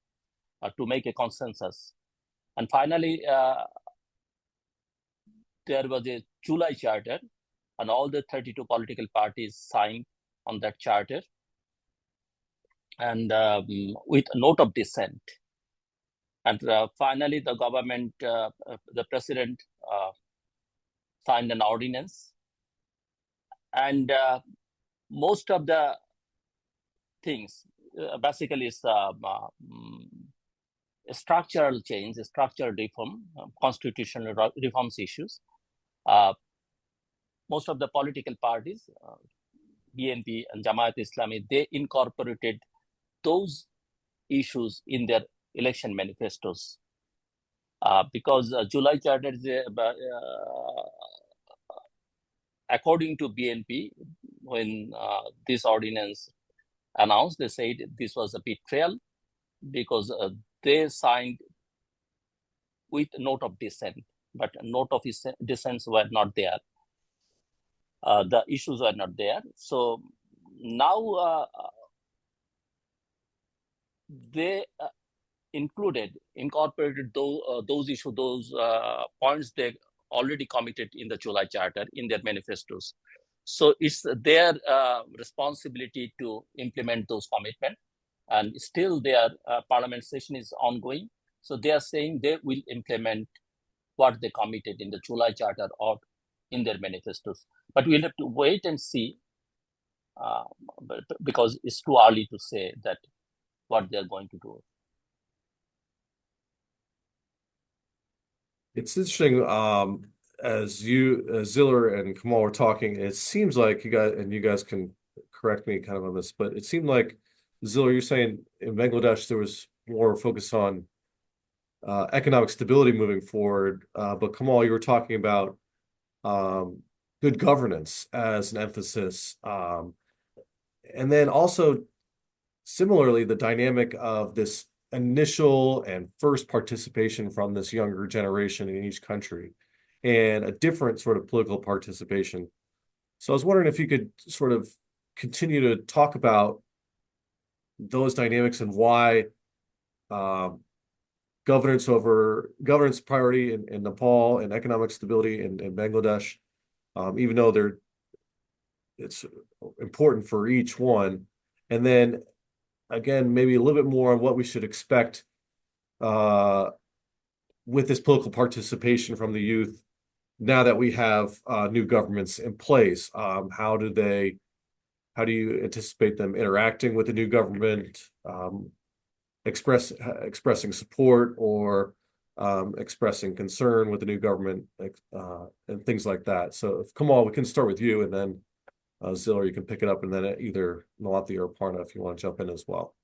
to make a consensus. And finally, there was a July charter, and all the 32 political parties signed on that charter, and with a note of dissent. And finally, the government, the president signed an ordinance, and most of the things basically is structural change, structural reform, constitutional reforms issues. Most of the political parties BNP and Jamaat Islami, they incorporated those issues in their election manifestos. Because July Charter is according to BNP, when this ordinance announced, they said this was a betrayal because they signed with note of dissent, but note of dissents were not there. The issues were not there. So now they incorporated those issues, those points they already committed in the July Charter in their manifestos. So it's their responsibility to implement those commitments. And still their parliament session is ongoing. So they are saying they will implement what they committed in the July Charter or in their manifestos. But we'll have to wait and see because it's too early to say that what they're going to do. It's interesting, as Ziller and Kamal were talking, it seems like you guys can correct me kind of on this, but it seemed like, Ziller, you're saying in Bangladesh there was more focus on economic stability moving forward, but Kamal, you were talking about good governance as an emphasis, and then also similarly the dynamic of this initial and first participation from this younger generation in each country and a different sort of political participation. So I was wondering if you could sort of continue to talk about those dynamics and why governance priority in Nepal and economic stability in Bangladesh, even though it's important for each one. And then again, maybe a little bit more on what we should expect with this political participation from the youth now that we have new governments in place. How do you anticipate them interacting with the new government, expressing support or expressing concern with the new government, and things like that? So Kamal, we can start with you, and then Ziller, you can pick it up, and then either Nilanthi or Parna if you want to jump in as well.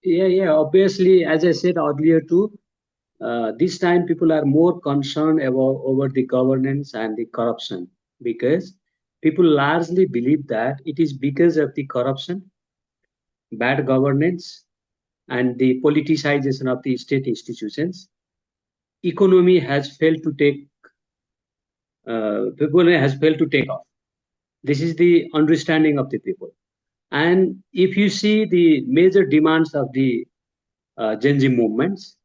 Yeah. Obviously, as I said earlier too, this time people are more concerned over the governance and the corruption, because people largely believe that it is because of the corruption, bad governance, and the politicization of the state institutions, economy has failed to take off. This is the understanding of the people. And if you see the major demands of the Gen Z movements,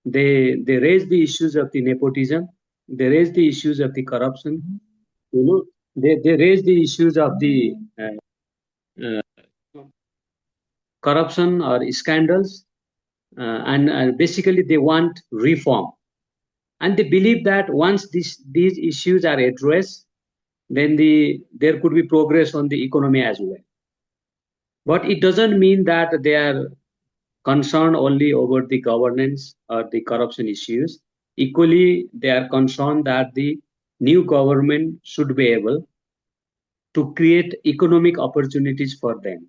they raise the issues of the nepotism, they raise the issues of the corruption, they raise the issues of the corruption or scandals, and basically they want reform. And they believe that once these issues are addressed, then there could be progress on the economy as well. But it doesn't mean that they are concerned only over the governance or the corruption issues. Equally, they are concerned that the new government should be able to create economic opportunities for them.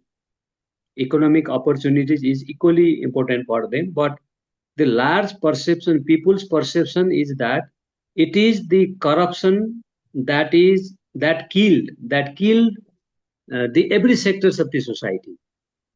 Economic opportunities is equally important for them, but the large perception, people's perception is that it is the corruption that killed the every sectors of the society.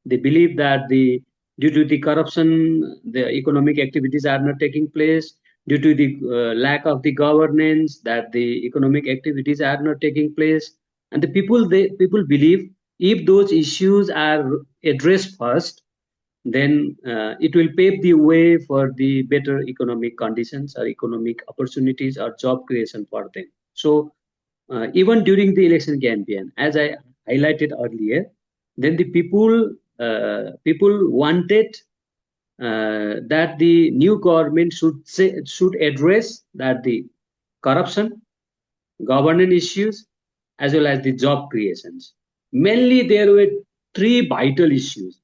They believe that due to the corruption, the economic activities are not taking place. Due to the lack of the governance, that the economic activities are not taking place. And the people believe if those issues are addressed first, then it will pave the way for the better economic conditions or economic opportunities or job creation for them. So even during the election campaign, as I highlighted earlier, then the people wanted that the new government should address that the corruption, governance issues, as well as the job creations. Mainly, there were three vital issues.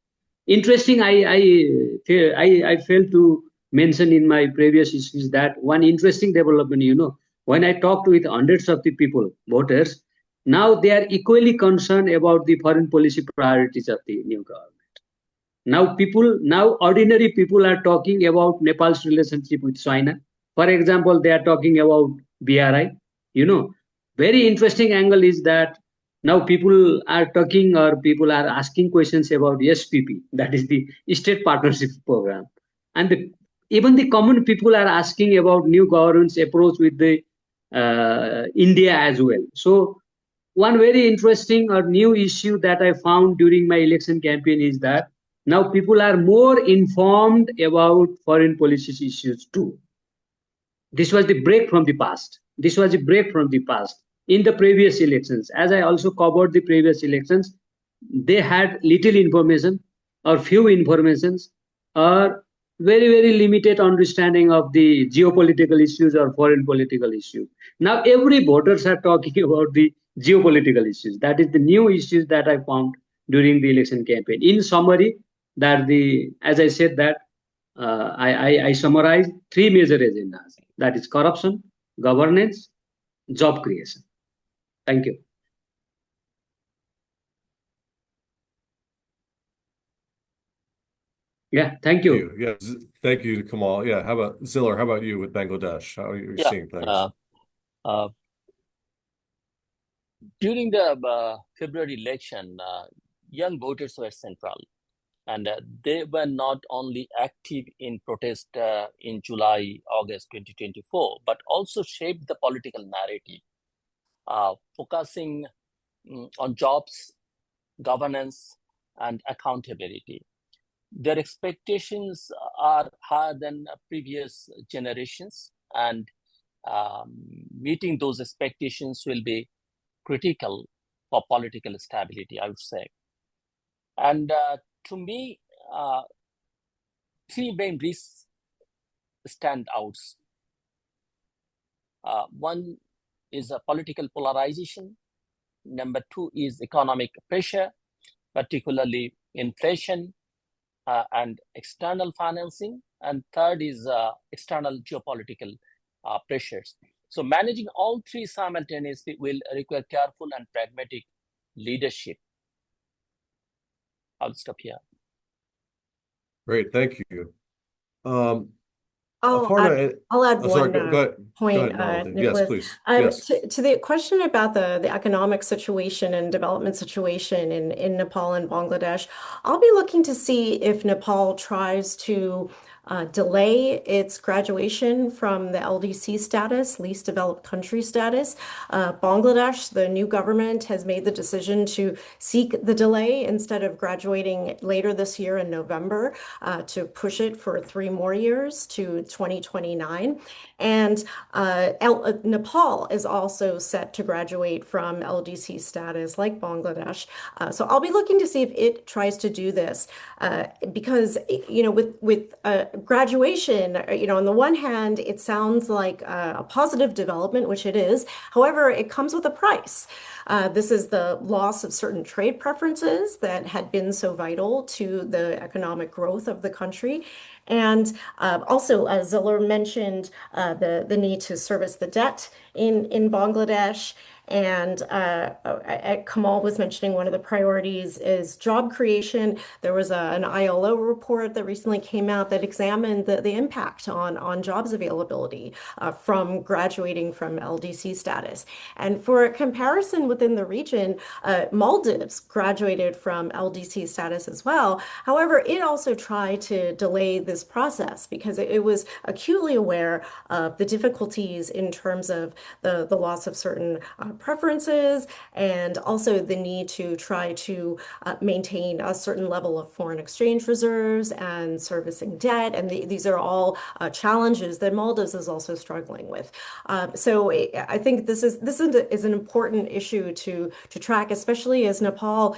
Interesting, I failed to mention in my previous issues that one interesting development, when I talked with hundreds of the people, voters, Now they are equally concerned about the foreign policy priorities of the new government. Now ordinary people are talking about Nepal's relationship with China. For example, they are talking about BRI. Very interesting angle is that now people are talking or people are asking questions about SPP, that is the State Partnership Program. And even the common people are asking about new government's approach with the India as well. So one very interesting or new issue that I found during my election campaign is that now people are more informed about foreign policy issues too. This was the break from the past. This was a break from the past. In the previous elections, as I also covered the previous elections, they had little information or few informations or very, very limited understanding of the geopolitical issues or foreign political issues. Now every voters are talking about the geopolitical issues. That is the new issues that I found during the election campaign. In summary, as I said that I summarized three major agendas. That is corruption, governance, job creation. Thank you. Yeah, thank you. Yeah, thank you, Kamal. Yeah, how about Ziller? How about you with Bangladesh? How are you seeing things? During the February election, young voters were central, and they were not only active in protest in July, August 2024, but also shaped the political narrative, focusing on jobs, governance, and accountability. Their expectations are higher than previous generations, and meeting those expectations will be critical for political stability, I would say. And to me, three main risks stand out. One is political polarization. Number two is economic pressure, particularly inflation and external financing. And third is external geopolitical pressures. So managing all three simultaneously will require careful and pragmatic leadership. I'll stop here. Great, thank you. I'll Aparna, add sorry, one go ahead. point, Nalini. Nicholas. Yes, please. Yes. To the question about the economic situation and development situation in Nepal and Bangladesh, I'll be looking to see if Nepal tries to delay its graduation from the LDC status, least developed country status. Bangladesh, the new government, has made the decision to seek the delay instead of graduating later this year in November, to push it for 3 more years to 2029. And Nepal is also set to graduate from LDC status like Bangladesh. So I'll be looking to see if it tries to do this because, with graduation, on the one hand, it sounds like a positive development, which it is. However, it comes with a price. This is the loss of certain trade preferences that had been so vital to the economic growth of the country. And also, as Ziller mentioned, the need to service the debt in Bangladesh. And Kamal was mentioning one of the priorities is job creation. There was an ILO report that recently came out that examined the impact on jobs availability from graduating from LDC status. And for a comparison within the region, Maldives graduated from LDC status as well. However, it also tried to delay this process because it was acutely aware of the difficulties in terms of the loss of certain preferences and also the need to try to maintain a certain level of foreign exchange reserves and servicing debt. And these are all challenges that Maldives is also struggling with. So I think this is an important issue to track, especially as Nepal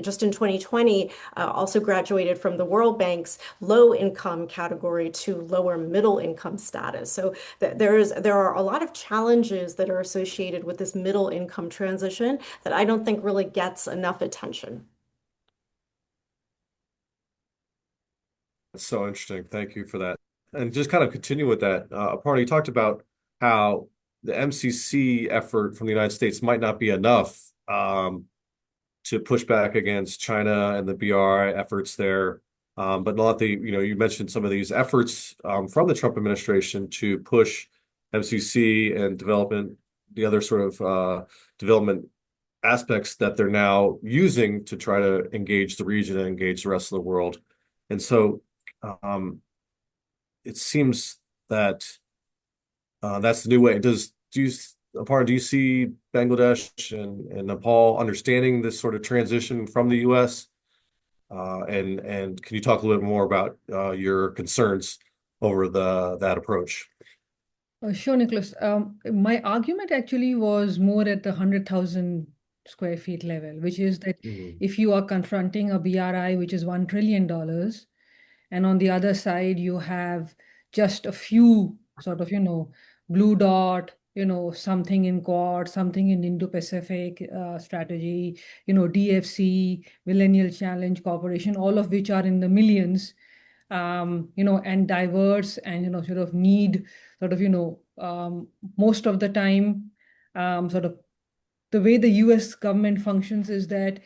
just in 2020 also graduated from the World Bank's low income category to lower middle income status. So there are a lot of challenges that are associated with this middle income transition that I don't think really gets enough attention. That's so interesting. Thank you for that. And just kind of continue with that, Aparna, you talked about how the MCC effort from the United States might not be enough to push back against China and the BRI efforts there. But not the, you mentioned some of these efforts from the Trump administration to push MCC and development, the other sort of development aspects that they're now using to try to engage the region and engage the rest of the world. And so it seems that that's the new way. Do you see Bangladesh and Nepal understanding this sort of transition from the U.S.? And can you talk a little bit more about your concerns over that approach? Sure, Nicholas. My argument actually was more at the 100,000 square feet level, which is that if you are confronting a BRI, which is $1 trillion, and on the other side, you have just a few sort of, blue dot, something in Quad, something in Indo-Pacific strategy, DFC, Millennial Challenge Corporation, all of which are in the millions, and diverse and, sort of need sort of, most of the time, sort of the way the US government functions is that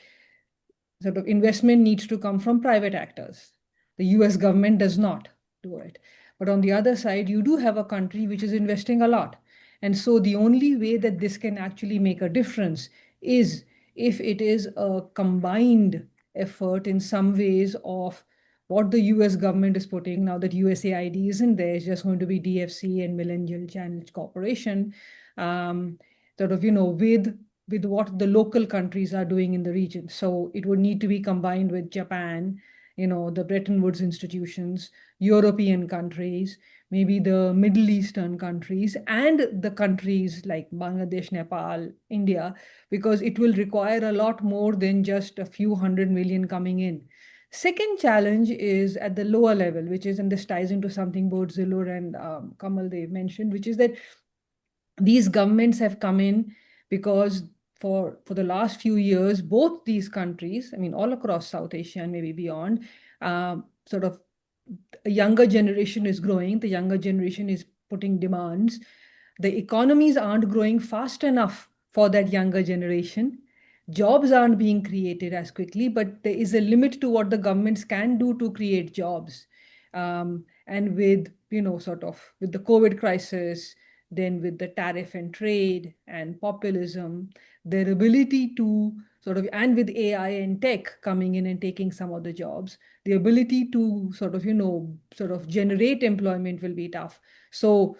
sort of investment needs to come from private actors. The US government does not do it. But on the other side, you do have a country which is investing a lot. And so the only way that this can actually make a difference is if it is a combined effort in some ways of what the US government is putting. Now that USAID isn't there, it's just going to be DFC and Millennial Challenge Corporation, sort of, with what the local countries are doing in the region. So it would need to be combined with Japan, the Bretton Woods institutions, European countries, maybe the Middle Eastern countries, and the countries like Bangladesh, Nepal, India, because it will require a lot more than just a few 100 million coming in. Second challenge is at the lower level, which is, and this ties into something both Zilur and Kamal they've mentioned, which is that these governments have come in because for the last few years, both these countries, I mean, all across South Asia and maybe beyond, sort of a younger generation is growing. The younger generation is putting demands. The economies aren't growing fast enough for that younger generation. Jobs aren't being created as quickly, but there is a limit to what the governments can do to create jobs. And with, sort of with the COVID crisis, then with the tariff and trade and populism, their ability to sort of, and with AI and tech coming in and taking some of the jobs, the ability to sort of, generate employment will be tough. So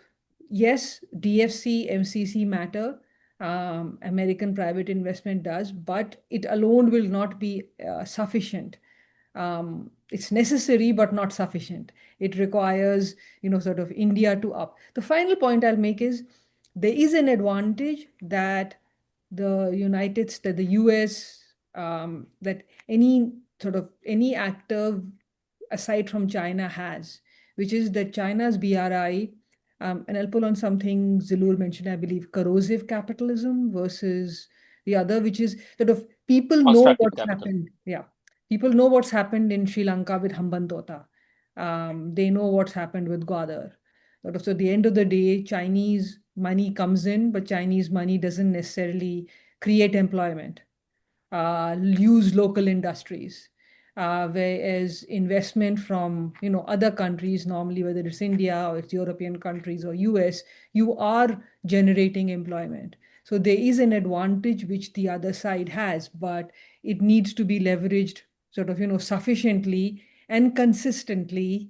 yes, DFC, MCC matter. American private investment does, but it alone will not be sufficient. It's necessary, but not sufficient. It requires, sort of India to up. The final point I'll make is there is an advantage that the US, that any actor aside from China has, which is that China's BRI, and I'll pull on something Zilur mentioned, I believe, corrosive capitalism versus the other, which is sort of people know what's happened. Yeah. People know what's happened in Sri Lanka with Hambantota. They know what's happened with Gwadar. So at the end of the day, Chinese money comes in, but Chinese money doesn't necessarily create employment, use local industries. Whereas investment from other countries, normally whether it's India or it's European countries or US, you are generating employment. So there is an advantage which the other side has, but it needs to be leveraged sort of sufficiently and consistently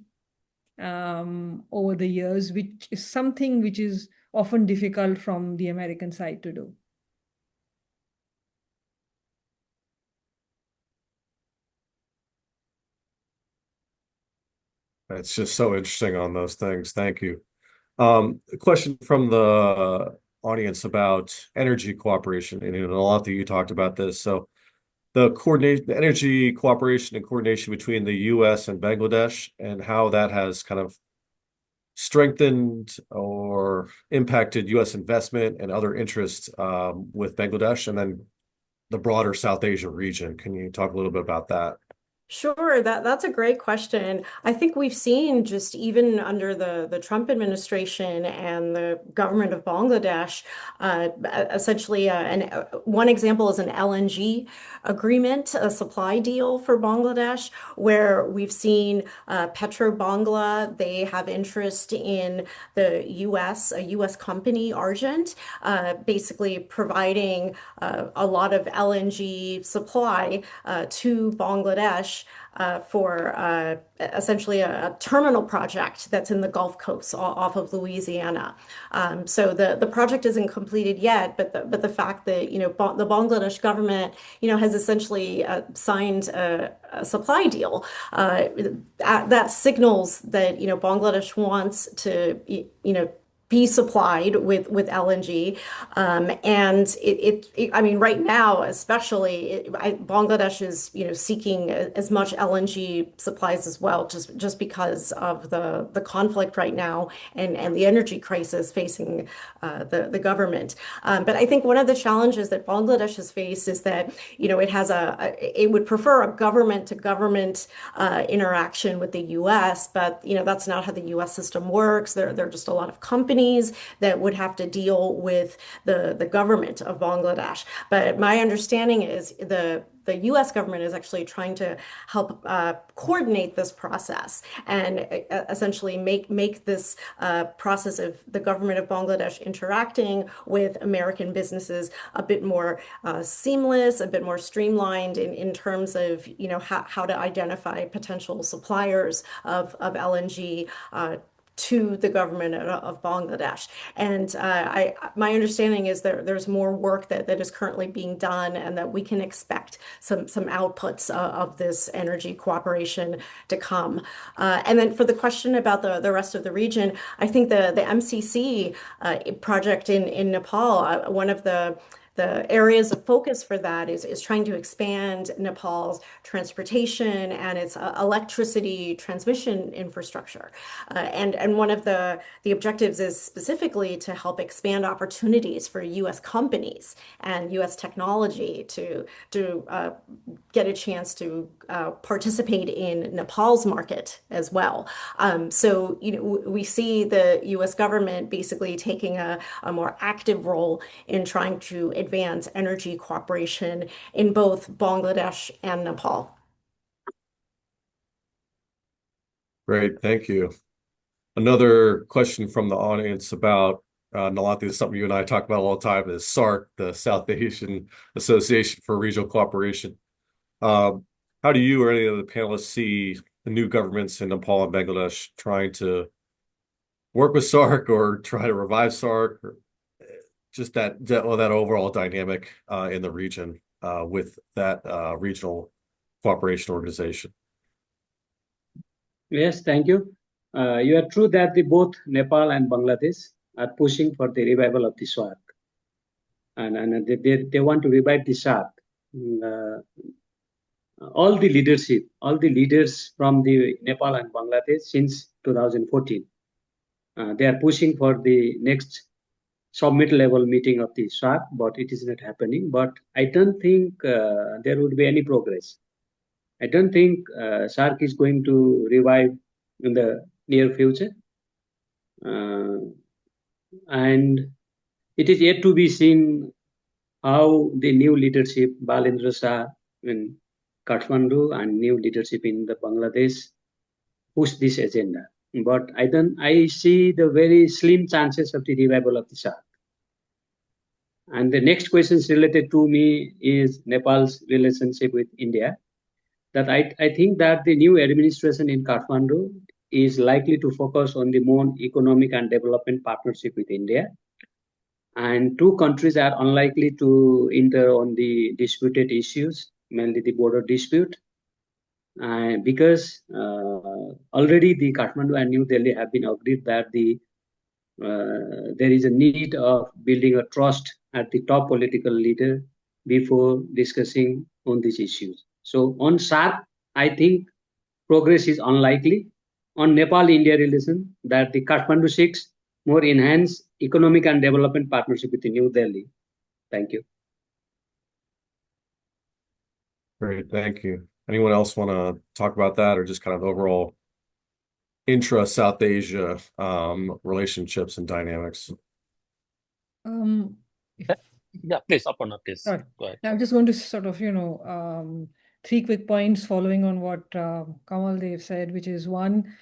over the years, which is something which is often difficult from the American side to do. It's just so interesting on those things. Thank you. A question from the audience about energy cooperation, and a lot that you talked about this. So the energy cooperation and coordination between the US and Bangladesh, and how that has kind of strengthened or impacted US investment and other interests with Bangladesh, and then the broader South Asia region. Can you talk a little bit about that? Sure, that's a great question. I think we've seen just even under the Trump administration and the government of Bangladesh, essentially, one example is an LNG agreement, a supply deal for Bangladesh, where we've seen Petro-Bangla, they have interest in the U.S., a U.S. company, Argent, basically providing a lot of LNG supply to Bangladesh for essentially a terminal project that's in the Gulf Coast off of Louisiana. So the project isn't completed yet, but the fact that the Bangladesh government has essentially signed a supply deal that signals that Bangladesh wants to be supplied with LNG. And I mean, right now, especially, Bangladesh is, seeking as much LNG supplies as well, just because of the conflict right now and the energy crisis facing the government. But I think one of the challenges that Bangladesh has faced is that, it would prefer a government to government interaction with the US, but, that's not how the US system works. There are just a lot of companies that would have to deal with the government of Bangladesh. But my understanding is the US government is actually trying to help coordinate this process and essentially make this process of the government of Bangladesh interacting with American businesses a bit more seamless, a bit more streamlined in terms of how to identify potential suppliers of LNG to the government of Bangladesh. And my understanding is there's more work that is currently being done and that we can expect some outputs of this energy cooperation to come. And then for the question about the rest of the region, I think the MCC project in Nepal, one of the areas of focus for that is trying to expand Nepal's transportation and its electricity transmission infrastructure. And one of the objectives is specifically to help expand opportunities for U.S. companies and U.S. technology to get a chance to participate in Nepal's market as well. So, we see the U.S. government basically taking a more active role in trying to advance energy cooperation in both Bangladesh and Nepal. Great, thank you. Another question from the audience about Nilanthi, this is something you and I talk about all the time, is SAARC, the South Asian Association for Regional Cooperation. How do you or any of the panelists see the new governments in Nepal and Bangladesh trying to work with SAARC or try to revive SAARC, or just that overall dynamic in the region with that regional cooperation organization? Yes, thank you. You are true that both Nepal and Bangladesh are pushing for the revival of the SAARC. And they want to revive the SAARC. All the leaders from the Nepal and Bangladesh since 2014, they are pushing for the next summit level meeting of the SAARC, but it is not happening. But I don't think there would be any progress. I don't think SAARC is going to revive in the near future. And it is yet to be seen how the new leadership, Balendra Shah in Kathmandu and new leadership in the Bangladesh, push this agenda. But I see the very slim chances of the revival of the SAARC. And the next questions related to me is Nepal's relationship with India. That I think that the new administration in Kathmandu is likely to focus on the more economic and development partnership with India. And two countries are unlikely to enter on the disputed issues, mainly the border dispute, because already the Kathmandu and New Delhi have been agreed that there is a need of building a trust at the top political leader before discussing on these issues. So on SAARC, I think progress is unlikely. On Nepal-India relation, that the Kathmandu seeks more enhanced economic and development partnership with New Delhi. Thank you. Great, thank you. Anyone else want to talk about that, or just kind of overall intra-South Asia relationships and dynamics? If Yeah, please, Aparna, please. Sorry. Go ahead. I'm just going to sort of, three quick points following on what Kamal Dev said, which is one,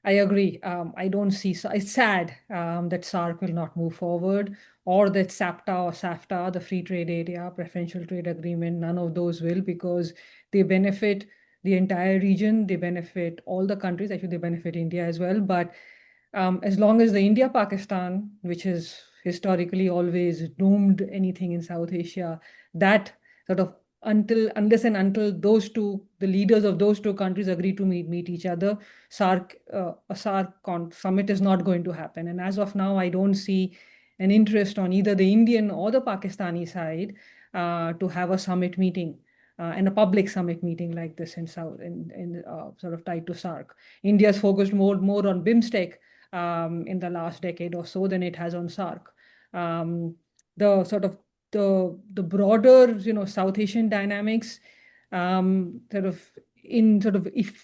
I agree. I don't see, it's sad that SARC will not move forward, or that SAPTA or SAFTA, the free trade area, preferential trade agreement, none of those will, because they benefit the entire region. They benefit all the countries. Actually, they benefit India as well. But as long as the India-Pakistan, which has historically always doomed anything in South Asia, that sort of unless and until those two, the leaders of those two countries agree to meet each other, a SARC summit is not going to happen. And as of now, I don't see an interest on either the Indian or the Pakistani side to have a summit meeting. And a public summit meeting like this in sort of tied to SARC. India's focused more on BIMSTEC in the last decade or so than it has on SARC. The sort of the broader, South Asian dynamics, if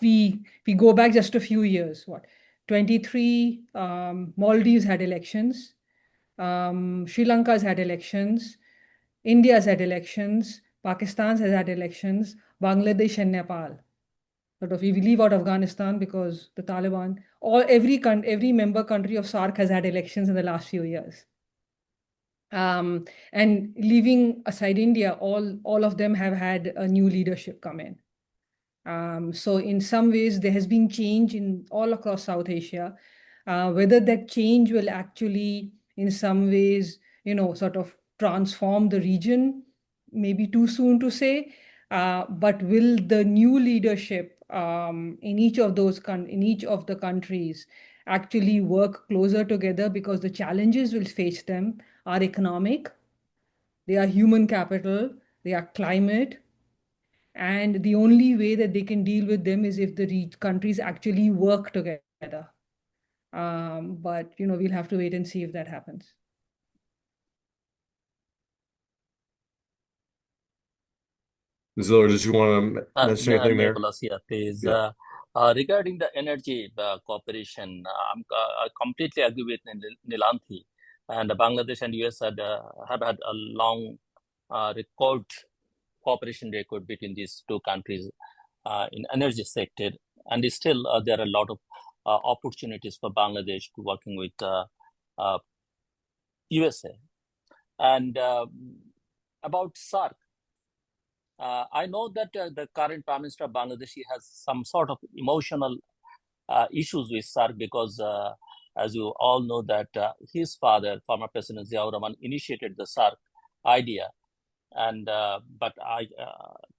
we go back just a few years, 23, Maldives had elections, Sri Lanka's had elections, India's had elections, Pakistan's has had elections, Bangladesh and Nepal. Sort of, if we leave out Afghanistan because the Taliban, every member country of SARC has had elections in the last few years. And leaving aside India, all of them have had a new leadership come in. So in some ways, there has been change in all across South Asia. Whether that change will actually, in some ways, sort of transform the region, maybe too soon to say. But will the new leadership in each of the countries actually work closer together, because the challenges will face them are economic, they are human capital, they are climate, and the only way that they can deal with them is if the countries actually work together. But we'll have to wait and see if that happens. Zilla, did you want to mention anything there? Nicholas, yeah, please. Yeah. Regarding the energy cooperation, I completely agree with Nilanthi. And Bangladesh and US have had a long cooperation record between these two countries in energy sector. And still, there are a lot of opportunities for Bangladesh to working with USA. And about SARC, I know that the current Prime Minister of Bangladesh has some sort of emotional issues with SARC because, as you all know, that his father, former President Ziaur Rahman, initiated the SARC idea. And but I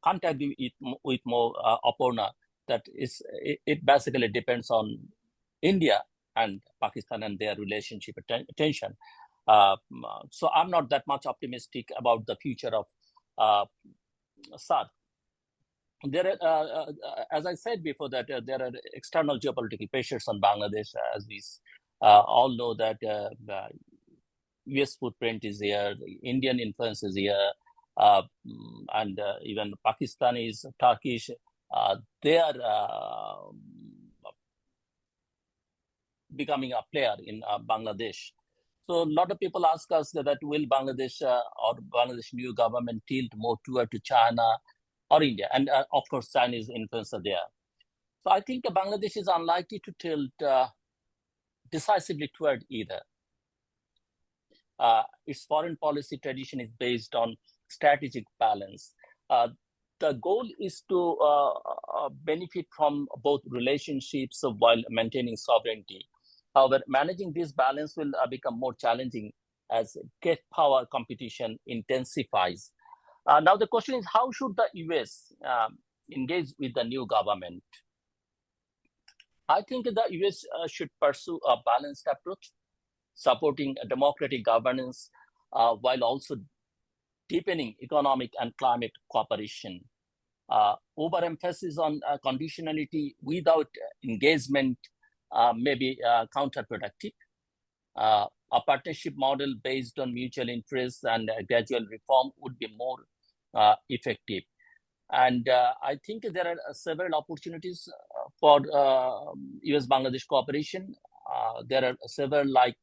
can't agree with more Aparna that it basically depends on India and Pakistan and their relationship tension. So I'm not that much optimistic about the future of SARC. There are, as I said before, that there are external geopolitical pressures on Bangladesh, as we all know that the US footprint is here, the Indian influence is here, and even Pakistanis, Turkish, they are becoming a player in Bangladesh. So a lot of people ask us that will Bangladesh or Bangladesh new government tilt more toward to China or India? And of course, Chinese influence are there. So I think Bangladesh is unlikely to tilt decisively toward either. Its foreign policy tradition is based on strategic balance. The goal is to benefit from both relationships while maintaining sovereignty. However, managing this balance will become more challenging as great power competition intensifies. Now, the question is, how should the US engage with the new government? I think the US should pursue a balanced approach, supporting a democratic governance while also deepening economic and climate cooperation. Overemphasis on conditionality without engagement may be counterproductive. A partnership model based on mutual interests and gradual reform would be more effective. And I think there are several opportunities for US-Bangladesh cooperation. There are several like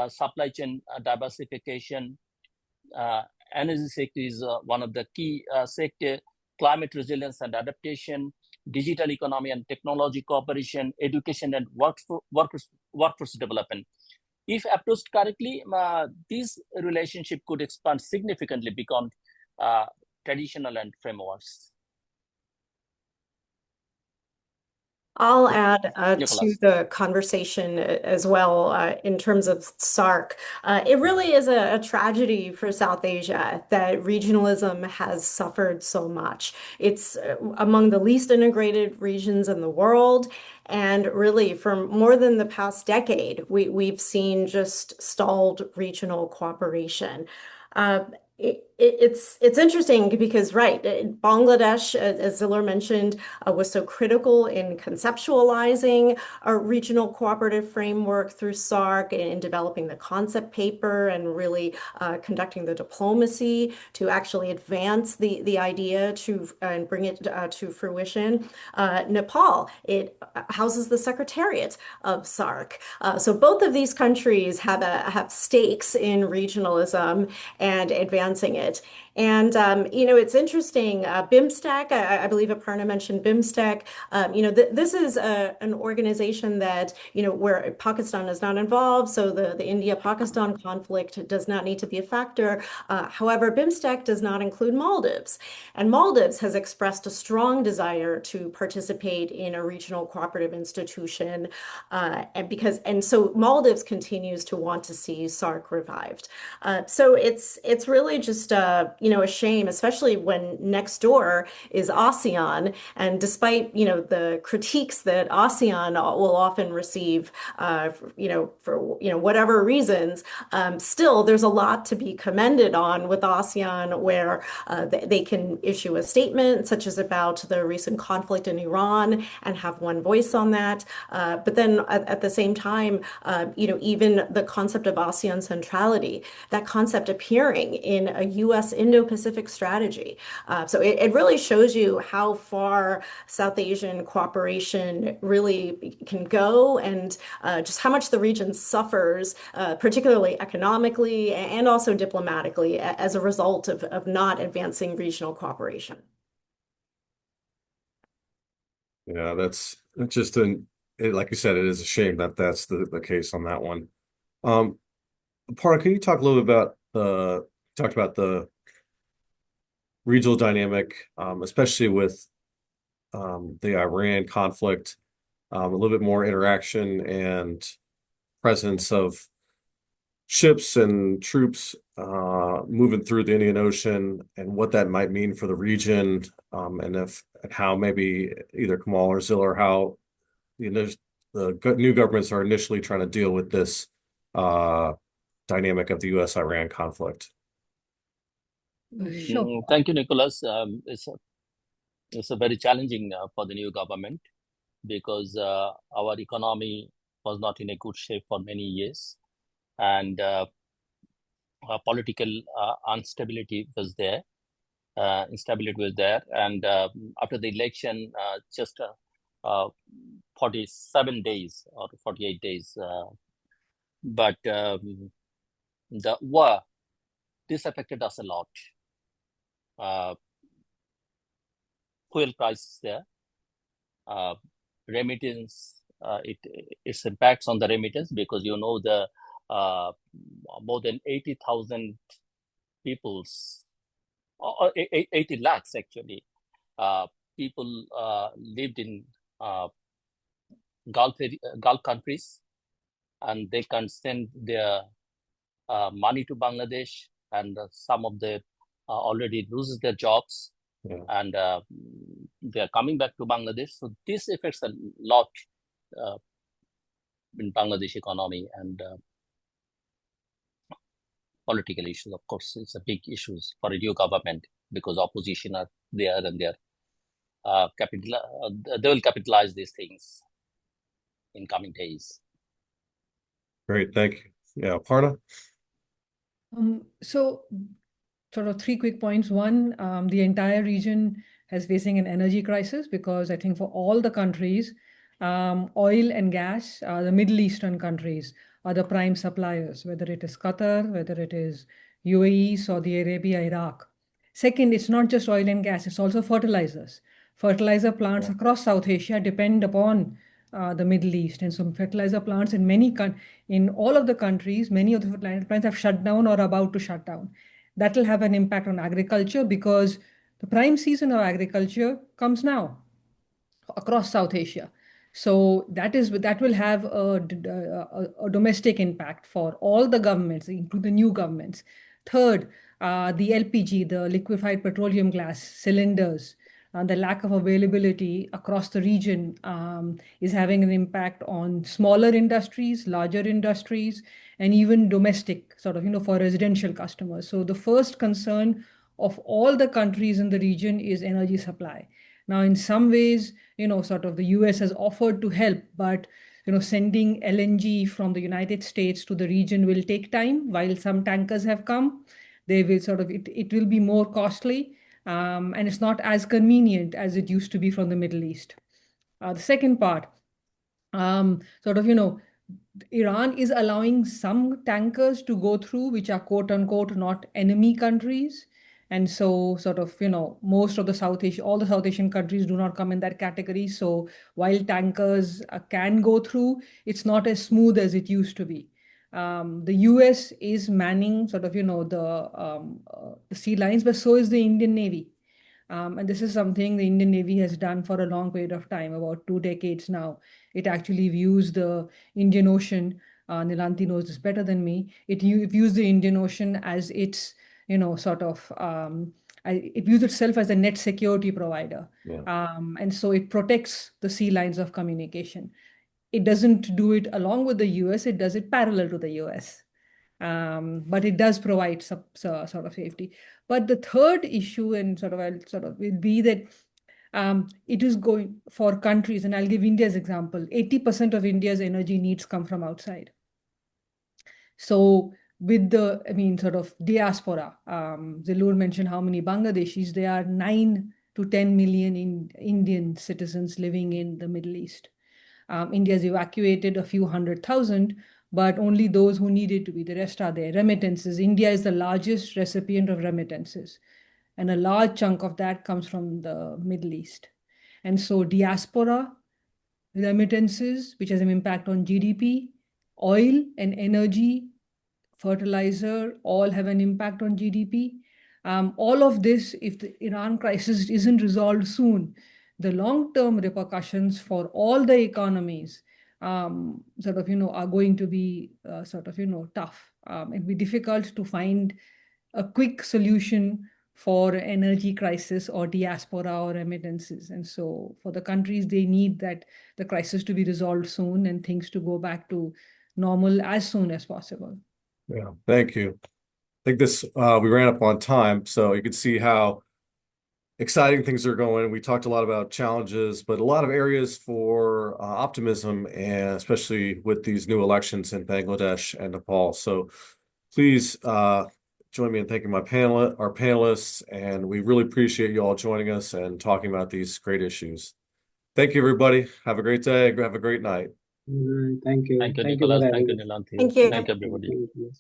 supply chain diversification, energy sector is one of the key sector, climate resilience and adaptation, digital economy and technology cooperation, education and workforce development. If approached correctly, this relationship could expand significantly beyond traditional and frameworks. I'll add to Nicholas. the conversation as well in terms of SARC. It really is a tragedy for South Asia that regionalism has suffered so much. It's among the least integrated regions in the world. And really, for more than the past decade, we've seen just stalled regional cooperation. It's interesting because, right, Bangladesh, as Ziller mentioned, was so critical in conceptualizing a regional cooperative framework through SARC and in developing the concept paper and really conducting the diplomacy to actually advance the idea and bring it to fruition. Nepal, it houses the secretariat of SARC. So both of these countries have stakes in regionalism and advancing it. And, it's interesting, BIMSTEC, I believe Aparna mentioned BIMSTEC, this is an organization that, where Pakistan is not involved, so the India-Pakistan conflict does not need to be a factor. However, BIMSTEC does not include Maldives, and Maldives has expressed a strong desire to participate in a regional cooperative institution, and so Maldives continues to want to see SARC revived. So it's really just a shame, especially when next door is ASEAN, and despite the critiques that ASEAN will often receive, for whatever reasons, still there's a lot to be commended on with ASEAN, where they can issue a statement such as about the recent conflict in Iran and have one voice on that. But then at the same time, even the concept of ASEAN centrality, that concept appearing in a U.S. Indo-Pacific strategy. So it really shows you how far South Asian cooperation really can go, and just how much the region suffers, particularly economically and also diplomatically, as a result of not advancing regional cooperation. Yeah, that's just like you said, it is a shame that that's the case on that one. Aparna, can you talk a little bit about talked about the regional dynamic, especially with the Iran conflict, a little bit more interaction and presence of ships and troops moving through the Indian Ocean, and what that might mean for the region, and how maybe either Kamal or Ziller, how the new governments are initially trying to deal with this dynamic of the U.S.-Iran conflict. Sure. Thank you, Nicholas. It's a very challenging for the new government, because our economy was not in a good shape for many years, and political instability was there, and after the election, just 47 days or 48 days, but the war, this affected us a lot. Fuel prices there, remittance, its impacts on the remittance, because the more than 80,000 people's, or 80 lakhs actually, people lived in Gulf countries, and they can send their money to Bangladesh, and some of them already loses their jobs. Yeah. And they are coming back to Bangladesh. So this affects a lot in Bangladesh economy, and political issues. Of course, it's a big issues for a new government, because opposition are there, and they will capitalize these things in coming days. Great, thank you. Yeah, Aparna? So sort of 3 quick points. One, the entire region is facing an energy crisis because I think for all the countries, oil and gas, the Middle Eastern countries are the prime suppliers, whether it is Qatar, whether it is UAE, Saudi Arabia, Iraq. Second, it's not just oil and gas, it's also fertilizers. Fertilizer plants across South Asia depend upon the Middle East. And so fertilizer plants in all of the countries, many of the fertilizer plants have shut down or about to shut down. That will have an impact on agriculture because the prime season of agriculture comes now across South Asia. So that will have a domestic impact for all the governments, including the new governments. Third, the LPG, the liquefied petroleum gas cylinders, the lack of availability across the region is having an impact on smaller industries, larger industries, and even domestic, sort of, for residential customers. So the first concern of all the countries in the region is energy supply. Now, in some ways, sort of the US has offered to help, but sending LNG from the United States to the region will take time. While some tankers have come, they will it will be more costly, and it's not as convenient as it used to be from the Middle East. The second part, Iran is allowing some tankers to go through, which are quote unquote not enemy countries. And so most of all the South Asian countries do not come in that category. So while tankers can go through, it's not as smooth as it used to be. The US is manning the sea lines, but so is the Indian Navy. And this is something the Indian Navy has done for a long period of time, about 2 decades now. It actually views the Indian Ocean, Nilanthi knows this better than me, it views the Indian Ocean as its, it views itself as a net security provider. Yeah. And so it protects the sea lines of communication. It doesn't do it along with the US, it does it parallel to the US. But it does provide some sort of safety. But the third issue, and will be that it is going for countries, and I'll give India's example. 80% of India's energy needs come from outside. So with the, diaspora, Zilur mentioned how many Bangladeshis, there are 9 to 10 million Indian citizens living in the Middle East. India's evacuated a few 100,000, but only those who needed to be. The rest are there. Remittances. India is the largest recipient of remittances, and a large chunk of that comes from the Middle East. And so diaspora, remittances, which has an impact on GDP, oil and energy, fertilizer, all have an impact on GDP. All of this, if the Iran crisis isn't resolved soon, the long-term repercussions for all the economies are going to be tough. It'd be difficult to find a quick solution for energy crisis or diaspora or remittances. And so for the countries, they need the crisis to be resolved soon and things to go back to normal as soon as possible. Yeah, thank you. I think we ran up on time, so you can see how exciting things are going. We talked a lot about challenges, but a lot of areas for optimism, and especially with these new elections in Bangladesh and Nepal. So please join me in thanking our panelists, and we really appreciate you all joining us and talking about these great issues. Thank you, everybody. Have a great day. Have a great night. Thank you. Thank you, Thank you, Nicholas. for Thank you, having us. Nilanthi. Thank you. Thank you, everybody. Thank you.